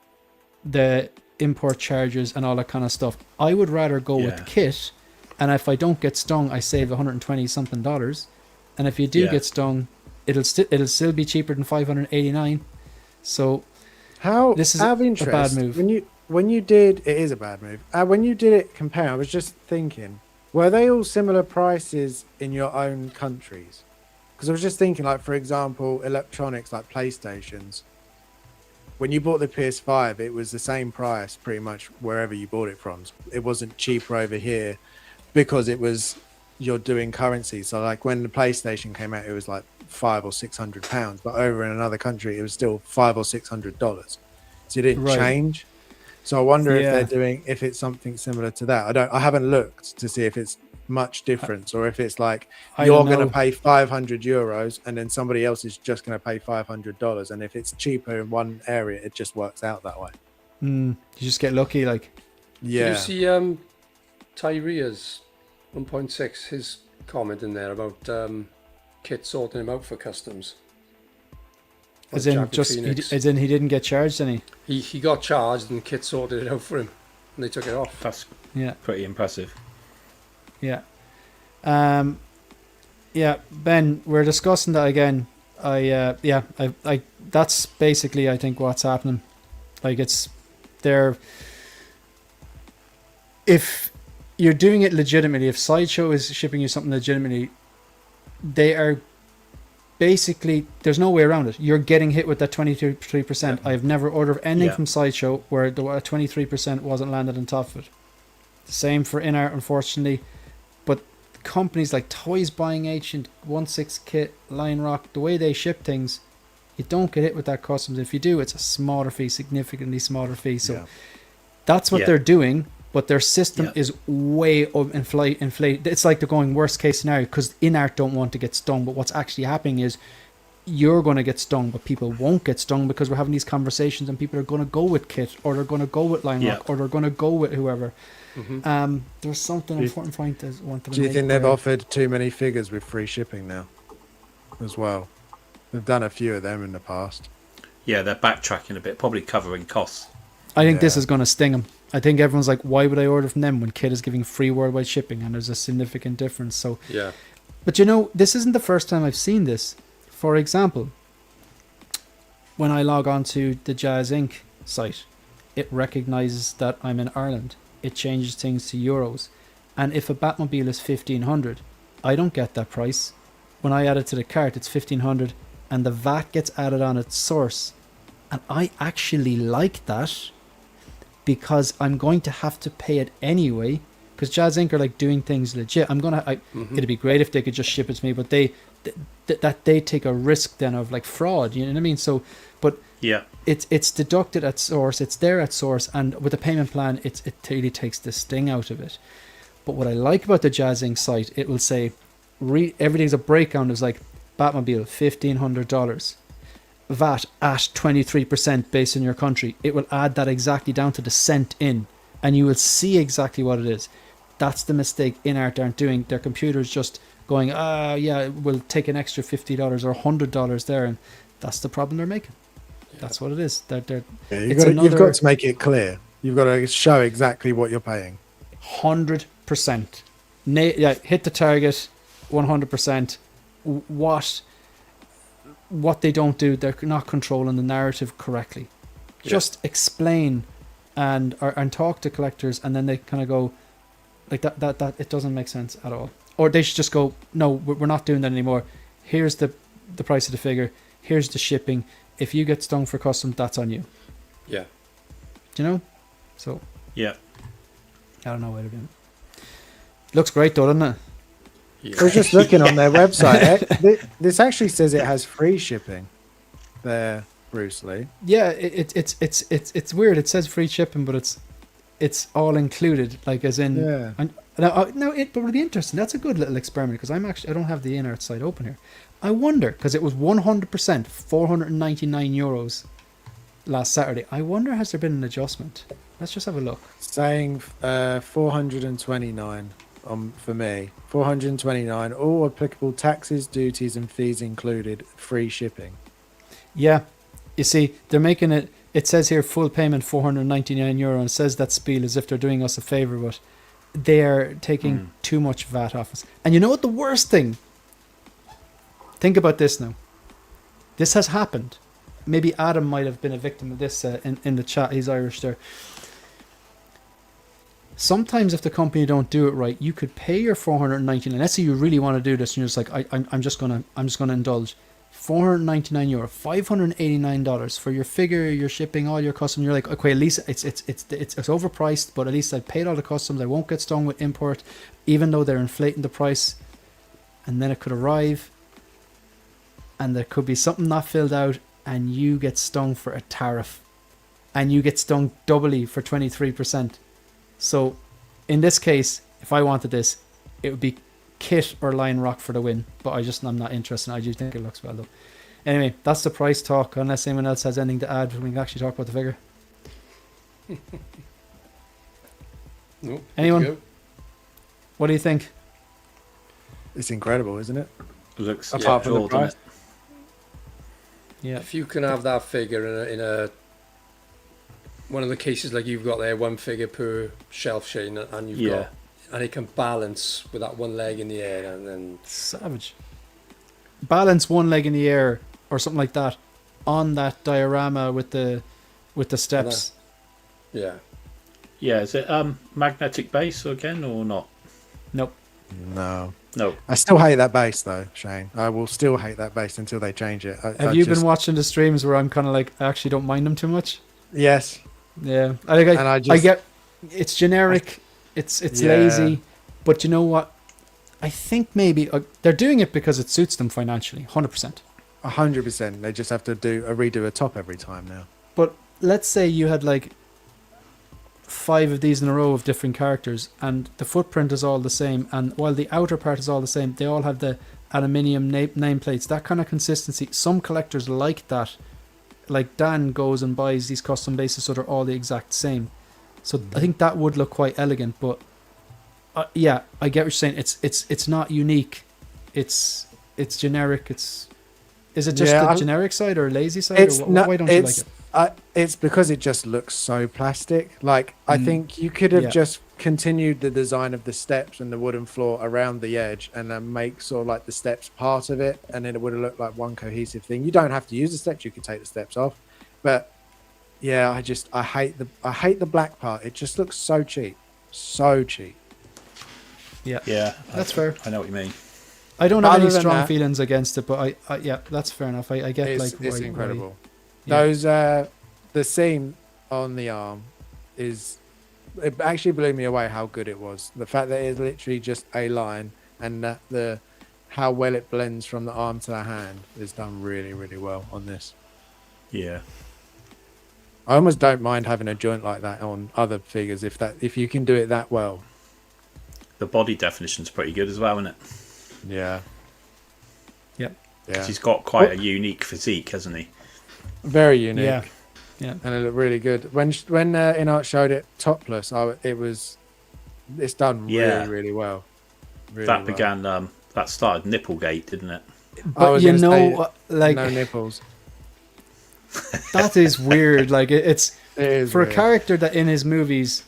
the import charges and all that kind of stuff. I would rather go Yeah. with kit, and if I don't get stung, I save $120 something dollars. And if you do Yeah. get stung, it'll still be cheaper than $589. So How this is out of a interest, bad move. When you did, it is a bad move. When you did it compare, I was just thinking, were they all similar prices in your own countries? Because I was just thinking, like for example, electronics like PlayStations. When you bought the PS5, it was the same price pretty much wherever you bought it from. It wasn't cheaper over here because it was you're doing currency. So like when the PlayStation came out, it was like £500 or £600, but over in another country, it was still $500 or $600. So it didn't Right. change. So I wonder Yeah. if it's something similar to that. I haven't looked to see if it's much difference or if it's like I you're don't going to know. pay €500 and then somebody else is just going to pay $500. And if it's cheaper in one area, it just works out that way. You just get lucky, like. Yeah. Did you see Tyria's 1.6, his comment in there about Kit sorting him out for customs? On As in, Jack just Phoenix. he didn't get charged any. He got charged and Kit sorted it out for him, and they took it off. That's Yeah, pretty impressive. yeah, yeah. Ben, we're discussing that again. I that's basically I think what's happening. Like it's there. If you're doing it legitimately, if Sideshow is shipping you something legitimately, they are basically, there's no way around it. You're getting hit with that 23%. I have never ordered anything Yeah. from Sideshow where the 23% wasn't landed on top of it. The same for INART, unfortunately. But companies like Toys Buying Agent, 1/6 Kit, Lion Rock, the way they ship things, you don't get hit with that customs. If you do, it's a smaller fee, significantly smaller fee. So Yeah. that's what Yeah. they're doing. But their system Yeah. is way inflated. It's like they're going worst case scenario because INART don't want to get stung. But what's actually happening is you're going to get stung, but people won't get stung because we're having these conversations and people are going to go with Kit or they're going to go with Line Yeah. Rock or they're going to go with whoever. Mm-hmm. There's something Do you- important point I wanted to Do you make think they've there. offered too many figures with free shipping now as well? They've done a few of them in the past. Yeah, they're backtracking a bit, probably covering costs. I think this Yeah. is going to sting them. I think everyone's like, why would I order from them when Kit is giving free worldwide shipping? And there's a significant difference. So, Yeah. but you know, this isn't the first time I've seen this. For example, when I log on to the Jazz Inc. site, it recognizes that I'm in Ireland. It changes things to euros. And if a Batmobile is 1,500, I don't get that price. When I add it to the cart, it's 1,500 and the VAT gets added on its source. And I actually like that because I'm going to have to pay it anyway. Because Jazz Inc. are like doing things legit. It'd be great if they could just ship it to me, but they take a risk then of like fraud. You know what I mean? So, but Yeah. it's deducted at source. It's there at source, and with the payment plan, it really takes the sting out of it. But what I like about the Jazz Inc. site, it will say everything's a breakdown. It's like Batmobile $1,500, VAT at 23% based on your country. It will add that exactly down to the cent in, and you will see exactly what it is. That's the mistake INART aren't doing. Their computer's just going, yeah, we'll take an extra $50 or $100 there, and that's the problem they're making. That's what it is. You've got to make it clear. You've got to show exactly what you're paying. 100%. Hit the target, 100%. What they don't do, they're not controlling the narrative correctly. Yeah. Just explain and talk to collectors, and then they kind of go like that it doesn't make sense at all. Or they should just go, no, we're not doing that anymore. Here's the price of the figure. Here's the shipping. If you get stung for customs, that's on you. Yeah. Do you know? So. Yeah. I don't know what they're doing. Looks great though, doesn't it? Yeah. I was just looking on their website. This actually says it has free shipping. There, Bruce Lee. Yeah, it's weird. It says free shipping, but it's all included. Like as in. Yeah. But it'll be interesting. That's a good little experiment because I don't have the INART site open here. I wonder because it was 100% 499 euros last Saturday. I wonder has there been an adjustment? Let's just have a look. Saying 429 for me. 429. All applicable taxes, duties, and fees included. Free shipping. Yeah, you see, they're making it. It says here full payment €499, and it says that spiel as if they're doing us a favor, but they're taking too much VAT off us. And you know what the worst thing? Think about this now. This has happened. Maybe Adam might have been a victim of this in the chat. He's Irish there. Sometimes if the company don't do it right, you could pay your $499. Let's say you really want to do this, and you're just like, I'm just gonna indulge. €499, $589 for your figure, your shipping, all your customs. You're like, okay, at least it's overpriced, but at least I paid all the customs. I won't get stung with import, even though they're inflating the price. And then it could arrive, and there could be something not filled out, and you get stung for a tariff, and you get stung doubly for 23%. So, in this case, if I wanted this, it would be Kit or Lion Rock for the win, but I'm not interested. I do think it looks well though. Anyway, that's the price talk. Unless anyone else has anything to add, we can actually talk about the figure. No, anyone? What do you think? It's incredible, isn't it? Looks apart from the price. Yeah. If you can have that figure in a one of the cases like you've got there, one figure per shelf, Shane, and you've got. And it can balance with that one leg in the air, and then savage. Balance one leg in the air or something like that on that diorama with the steps. Yeah. Yeah. Is it magnetic base again or not? Nope. No. No. I still hate that base though, Shane. I will still hate that base until they change it. Have you been watching the streams where I'm kind of like I actually don't mind them too much? Yes. Yeah. I get it's generic. It's lazy, but you know what? I think maybe they're doing it because it suits them financially, 100%. 100%. They just have to redo a top every time now. But let's say you had like 5 of these in a row of different characters, and the footprint is all the same, and while the outer part is all the same, they all have the aluminium nameplates. That kind of consistency. Some collectors like that. Like Dan goes and buys these custom bases, so they're all the exact same. So I think that would look quite elegant, but yeah, I get what you're saying. It's not unique. It's generic. Is it just the generic side or lazy side? Why don't you like it? It's because it just looks so plastic. Like I think you could have just continued the design of the steps and the wooden floor around the edge, and then make sort of like the steps part of it, and then it would have looked like one cohesive thing. You don't have to use the steps. You could take the steps off, but yeah, I hate the black part. It just looks so cheap, so cheap. Yeah, Yeah, that's fair. I know what you mean. I don't But have any other than strong that- feelings against it, but I yeah, that's fair enough. I get It's why, incredible. yeah. Those the seam on the arm is, it actually blew me away how good it was. The fact that it's literally just a line, and that how well it blends from the arm to the hand is done really, really well on this. Yeah. I almost don't mind having a joint like that on other figures if you can do it that well. The body definition's pretty good as well, isn't it? Yeah. Yep. Yeah. He's got quite a unique physique, hasn't he? Very unique. Yeah. Yeah. And it looked really good. When INART showed it topless, it's done Yeah. really, really well. Really That well. began. That started Nipplegate, didn't it? I was But you gonna know, say, like no nipples. that is weird. Like it's It is for a weird. character that in his movies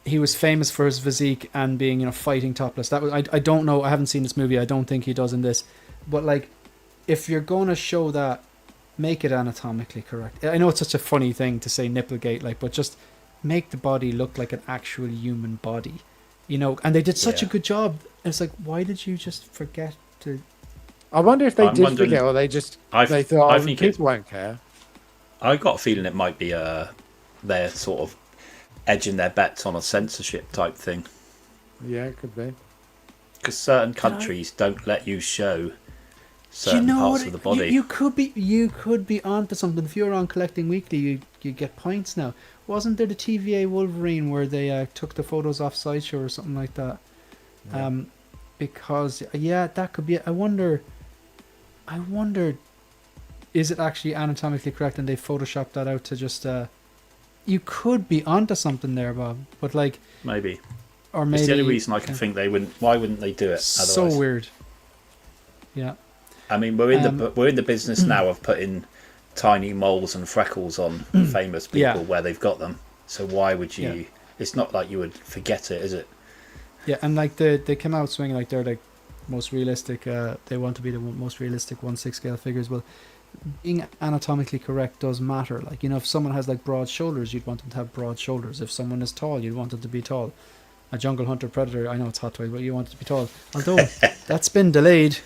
he was famous for his physique and being, you know, fighting topless. That was I don't know. I haven't seen this movie. I don't think he does in this. But like, if you're going to show that, make it anatomically correct. I know it's such a funny thing to say Nipplegate, like, but just make the body look like an actual human body, you know. And they did such a Yeah. good job. It's like, why did you just forget to? I wonder if they I'm did wondering- forget, or they just I they thought I oh, think people won't care. I got a feeling it might be they're sort of edging their bets on a censorship type thing, Yeah, it could be. because certain countries don't let you show certain you know parts what? of the body. You could be onto something. If you're on Collecting Weekly, you get points now. Wasn't there the TVA Wolverine where they took the photos off Sideshow or something like that? Yeah. Because that could be. I wonder. Is it actually anatomically correct and they photoshopped that out to just? You could be onto something there, Bob. But like, Maybe. or maybe It's the only reason I can think they wouldn't. Why wouldn't they do it? So Otherwise? weird. Yeah. I mean, we're in the business now of putting tiny moles and freckles on famous people Yeah. where they've got them. So why would you? Yeah. It's not like you would forget it, is it? Yeah, and like they came out swinging like they're the most realistic. They want to be the most realistic 1/6 scale figures. Well, being anatomically correct does matter. Like, you know, if someone has like broad shoulders, you'd want them to have broad shoulders. If someone is tall, you'd want them to be tall. A Jungle Hunter Predator, I know it's Hot Toys, but you want it to be tall. Although that's been delayed.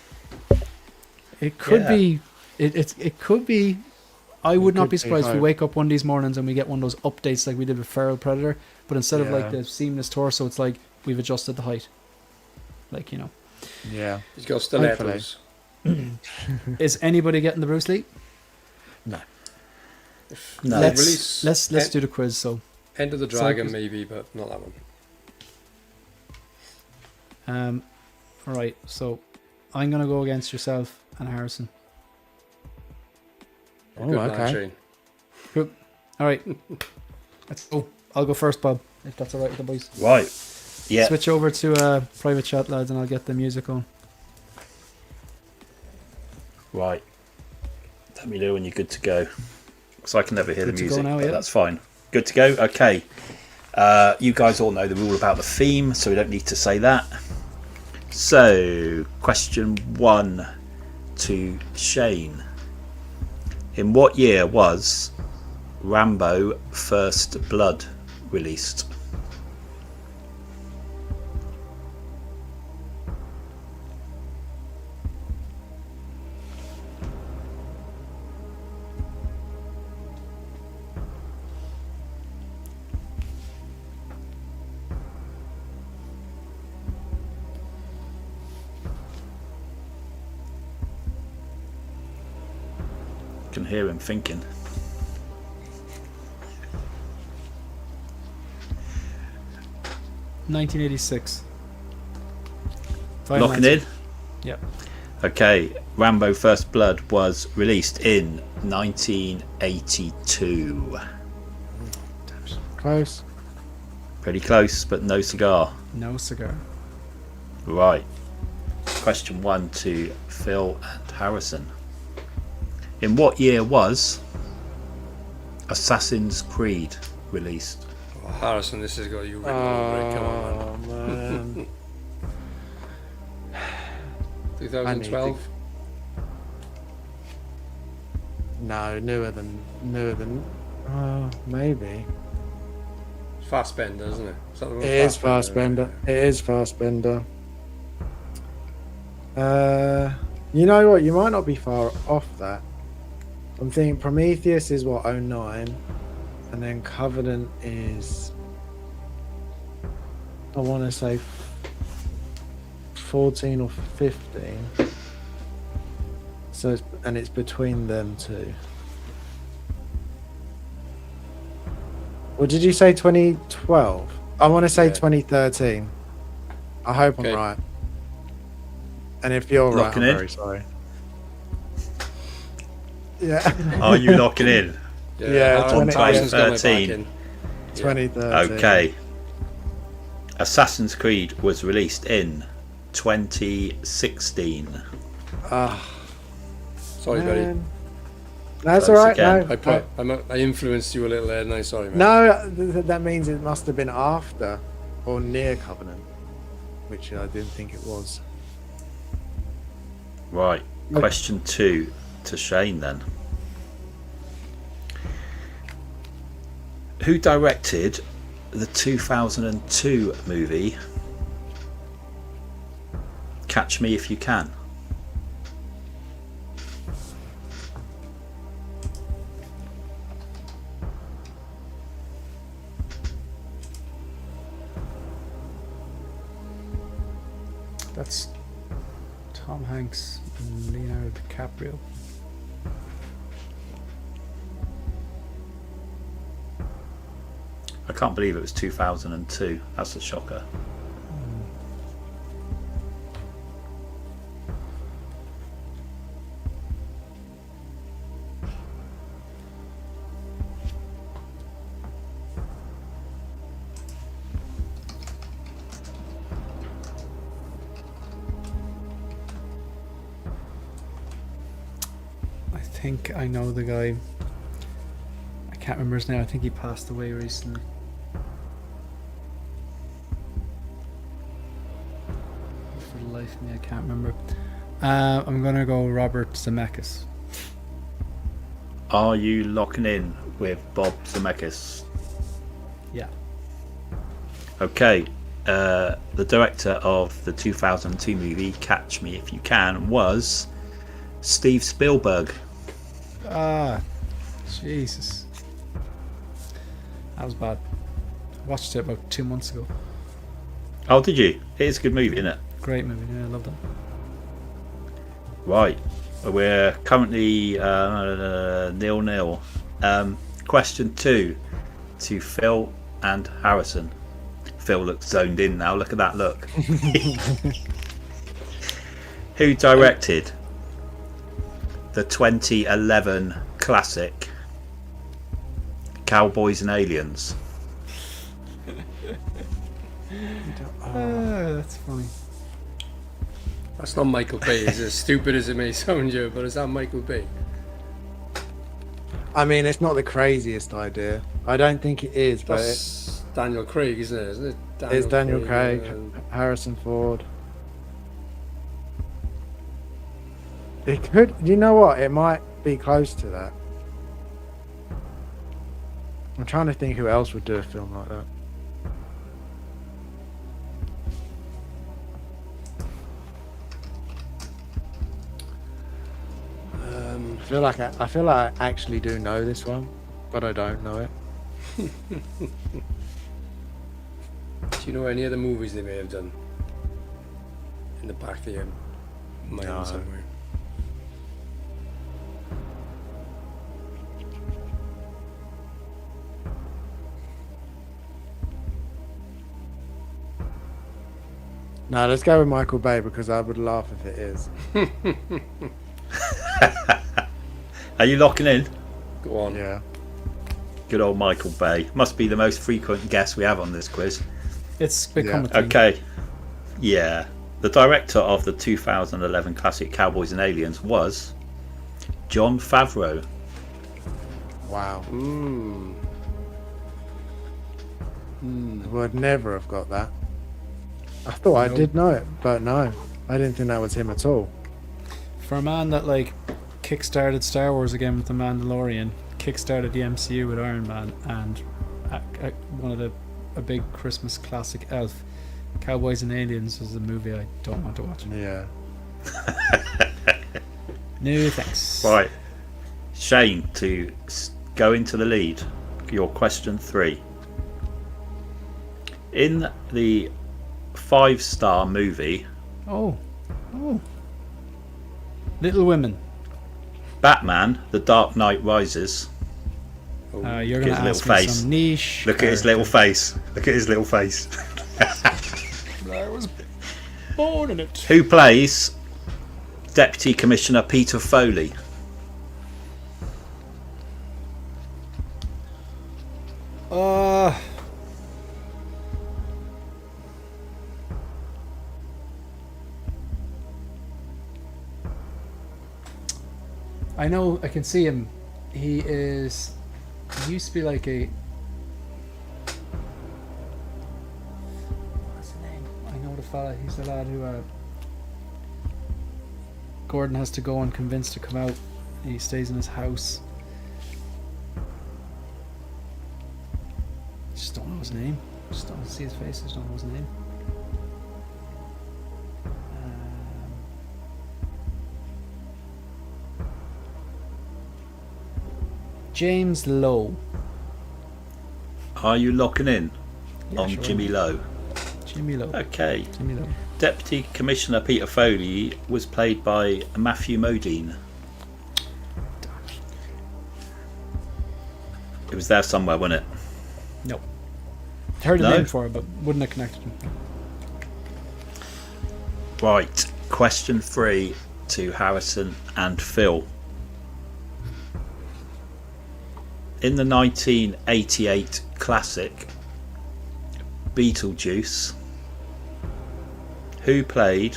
It could Yeah. be. It could be. I would not could be be, surprised if we hope. wake up one of these mornings and we get one of those updates like we did with Feral Predator, but instead of like Yeah. the seamless torso, it's like we've adjusted the height. Like, you know. Yeah. He's got stilettos. Is anybody getting the Bruce Lee? No. No. Let's Release do the quiz. So, End of the Dragon, Cycles. maybe, but not that one. all right. So, I'm gonna go against yourself and Harrison. Oh, Good man, okay. Shane. Cool. All right. Let's go. I'll go first, Bob, if that's all right with the boys. Right. Yeah. Switch over to private chat, lads, and I'll get the music on. Right. Let me know when you're good to go. Because I can never hear Good the to go music, now, but yeah. that's fine. Good to go? Okay. You guys all know the rule about the theme, so we don't need to say that. So, question 1 to Shane. In what year was Rambo First Blood released? Can hear him thinking. $1986. Locking in? Yep. Okay, Rambo First Blood was released in 1982. Close. Pretty close, but no cigar. No cigar. Right. Question 1 to Phil and Harrison. In what year was Assassin's Creed released? Oh, Harrison, this has got you written over it. Come on, man. Man. 2012? No, newer than Maybe. Fassbender, isn't it? Is that the one? It is Fassbender. It is Fassbender. You know what? You might not be far off that. I'm thinking Prometheus is what, 09, and then Covenant is, I want to say 14 or 15. So it's between them two. Or did you say 2012? I want to say Yeah. 2013. I hope Okay. I'm right. And if you're right, Locking I'm in? very sorry. Yeah. Are you locking in? Yeah, Harrison's 20 got my back 13. in. 2013. Okay. Assassin's Creed was released in 2016. Sorry, buddy. Man. That's Close all right. again. No, I influenced you a little there, and I'm sorry, man. no, that means it must have been after or near Covenant, which I didn't think it was. Right. Question 2 to Shane then. Who directed the 2002 movie Catch Me If You Can? That's Tom Hanks and Leonardo DiCaprio. I can't believe it was 2002. That's a shocker. I think I know the guy. I can't remember his name. I think he passed away recently. For the life of me, I can't remember. I'm gonna go Robert Zemeckis. Are you locking in with Bob Zemeckis? Yeah. Okay. The director of the 2002 movie Catch Me If You Can was Steve Spielberg. Ah, Jesus. That was bad. I watched it about 2 months ago. Oh, did you? It is a good movie, isn't it? Great movie. Yeah, I loved it. Right. We're currently 0-0. Question 2 to Phil and Harrison. Phil looks zoned in now. Look at that look. Who directed the 2011 classic Cowboys and Aliens? That's funny. That's not Michael Bay. It's as stupid as it may sound, Joe, but is that Michael Bay? I mean, it's not the craziest idea. I don't think it is, but That's Daniel Craig, isn't it? Isn't it? it's Daniel Craig, and- Harrison Ford. It could. You know what? It might be close to that. I'm trying to think who else would do a film like that. I feel like I actually do know this one, but I don't know it. Do you know any other movies they may have done? In the back of your mind No. somewhere. No, let's go with Michael Bay because I would laugh if it is. Are you locking in? Go on. Yeah. Good old Michael Bay. Must be the most frequent guest we have on this quiz. It's become a thing. Okay. Yeah. The director of the 2011 classic Cowboys and Aliens was Jon Favreau. Wow. Mm. I would never have got that. I thought I did know it, but no, I didn't think that was him at all. For a man that like kickstarted Star Wars again with the Mandalorian, kickstarted the MCU with Iron Man, and one of a big Christmas classic, Elf. Cowboys and Aliens was a movie I don't want to watch. Yeah. No thanks. Right. Shane, to go into the lead, your question 3. In the 5-star movie Oh. Little Women. Batman, The Dark Knight Rises, You're Look going at to his little ask me face. some niche. look at his little face. Look at his little face. I was born in it. Who plays Deputy Commissioner Peter Foley? I know, I can see him. He used to be like a... What's the name? I know the fella. He's the lad who Gordon has to go and convince to come out. He stays in his house. Just don't know his name. Just don't see his face. Just don't know his name. James Lowe. Are you locking in Yeah, on sure. Jimmy Lowe? Jimmy Lowe. Okay. Jimmy Lowe. Deputy Commissioner Peter Foley was played by Matthew Modine. It was there somewhere, wasn't it? No. Heard the No? name for it, but wouldn't have connected him. Right. Question 3 to Harrison and Phil. In the 1988 classic Beetlejuice, who played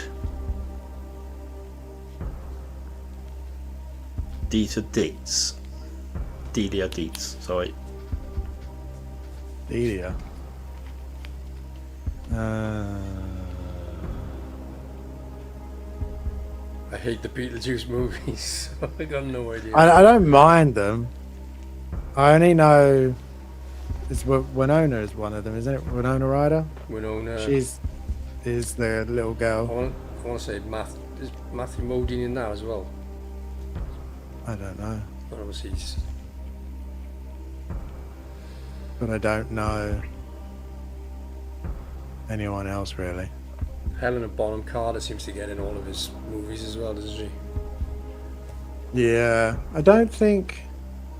Delia Dietz? Delia Dietz, sorry. Delia. I hate the Beetlejuice movies. I got no idea. I don't mind them. I only know it's Winona is one of them, isn't it? Winona Ryder. Winona. She's is the little I girl. want to say is Matthew Modine in that as well? I don't know, But obviously he's... but I don't know anyone else really. Helena Bonham Carter seems to get in all of his movies as well, doesn't she? Yeah, I don't think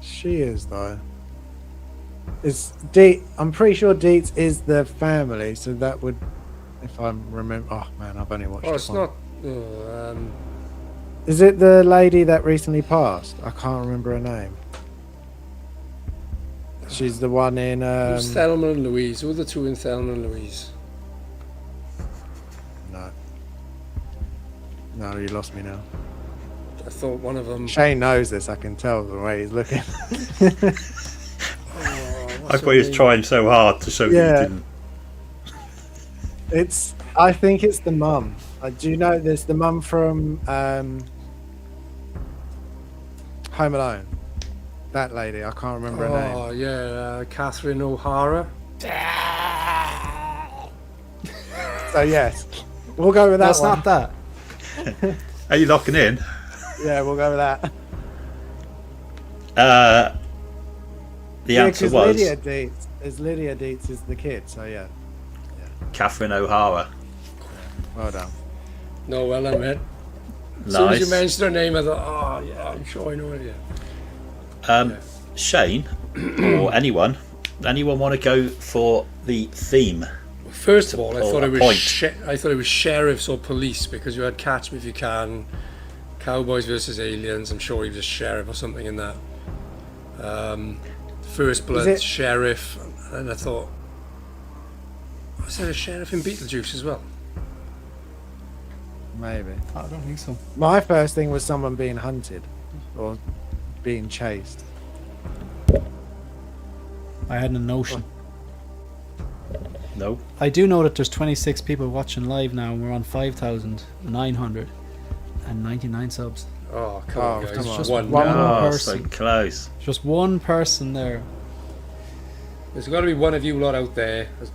she is though. I'm pretty sure Dietz is the family, so that would, if I remember. Oh man, I've only watched. Oh, it's one. not. Is it the lady that recently passed? I can't remember her name. She's the one in. Who's Thelma and Louise? Who are the two in Thelma and Louise? No, you lost me now. I thought one of them. Shane knows this. I can tell the way he's looking. I thought he was trying so hard to show Yeah. that he didn't. I think it's the mum. Do you know this? The mum from Home Alone. That lady. I can't remember her name. Oh yeah, Catherine O'Hara. So yes, we'll go with that That's one. not that. Are you locking in? Yeah, we'll go with that. The answer 'cause was Lydia Dietz is the kid. So yeah, Catherine O'Hara. well done. No, well done, mate. As soon as you Nice. mentioned her name, I thought, oh yeah, I'm sure I know it. Yeah. Shane, or anyone want to go for the theme? First of all, I Or thought a it was point. I thought it was sheriffs or police, because you had Catch Me If You Can, Cowboys versus Aliens. I'm sure he was a sheriff or something in that. First Blood, it- sheriff, and I thought, was there a sheriff in Beetlejuice as well? Maybe. I don't think so. My first thing was someone being hunted or being chased. I had a notion. No. I do know that there's 26 people watching live now, and we're on 5,999 subs. Oh, come on, guys. come on. Just One one. more Oh, so person. close. Just one person there. There's got to be one of you lot out there that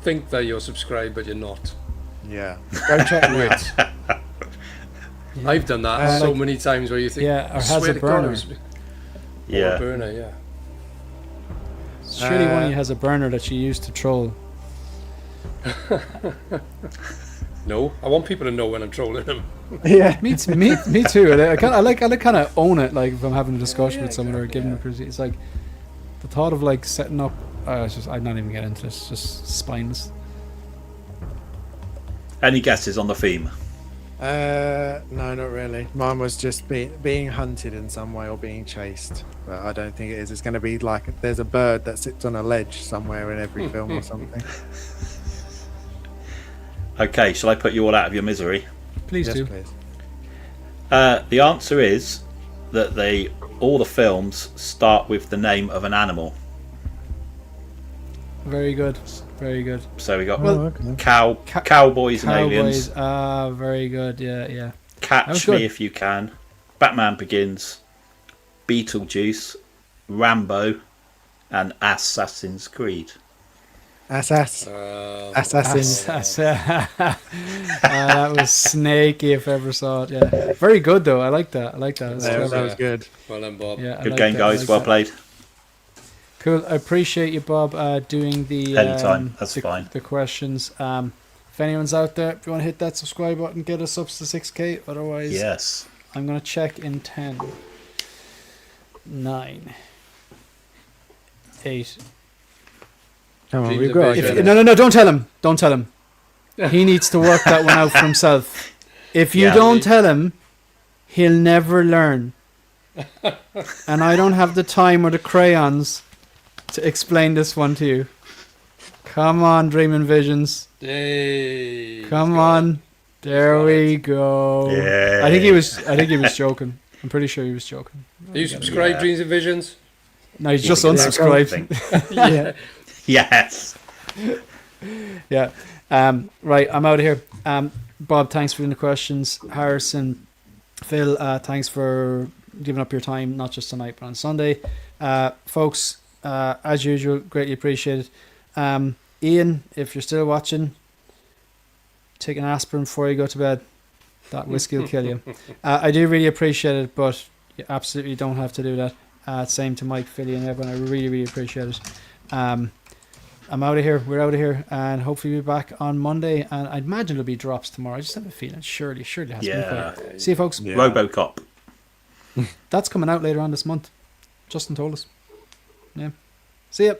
think that you're subscribed, but you're not. Yeah. Go check Do it. it. I've done that so many times where you think, Yeah, or I has swear a to God, it burner. was- Or a Yeah. burner, yeah. Surely one of you has a burner that you use to troll. No, I want people to know when I'm trolling them. Yeah. Me too. I kind of own it. Like if I'm having a discussion with someone or giving them a critique, it's like the thought of like setting up. I'm not even getting into this. It's just spineless. Any guesses on the theme? No, not really. Mine was just being hunted in some way or being chased. But I don't think it is. It's going to be like there's a bird that sits on a ledge somewhere in every film or something. Okay, shall I put you all out of your misery? Please Yes, do. please. The answer is that all the films start with the name of an animal. Very good. Very good. So we got Well, okay. Cowboys and Aliens, Cowboys. Very good. Yeah, yeah. That was Catch good. Me If You Can, Batman Begins, Beetlejuice, Rambo, and Assassin's Creed. Assassins. That was snaky if I ever saw it. Yeah. Very good though. I like that. That's That clever. was good. Well done, Bob. Yeah, I Good like game, that, I guys. like Well that. played. Cool. I appreciate you, Bob, doing the Anytime, that's fine. The questions. If anyone's out there, if you want to hit that subscribe button, get us up to 6K. Otherwise, Yes. I'm gonna check in 10, 9, 8. Come on, Dreams we've of got. vision. No! Don't tell him. Don't tell him. He needs to work that one out for himself. If you Yeah. don't tell him, he'll never learn. And I don't have the time or the crayons to explain this one to you. Come on, Dreaming Visions. Yay. Come on. There we go. Yeah. I think he was joking. I'm pretty sure he was joking. Are you subscribed, Yeah. Dreams and Visions? No, he's just Yeah, unsubscribed. Yeah. Yes. Yeah. Right, I'm out of here. Bob, thanks for doing the questions. Harrison, Phil, thanks for giving up your time, not just tonight, but on Sunday. Folks, as usual, greatly appreciated. Ian, if you're still watching, take an aspirin before you go to bed. That whiskey will kill you. I do really appreciate it, but you absolutely don't have to do that. Same to Mike, Philly, and everyone. I really, really appreciate it. I'm out of here. We're out of here, and hopefully we'll be back on Monday. And I'd imagine it'll be drops tomorrow. I just have a feeling. Surely it has to be. Yeah. Quite. See you, folks. Yeah. RoboCop. That's coming out later on this month. Justin told us. Yeah. See ya.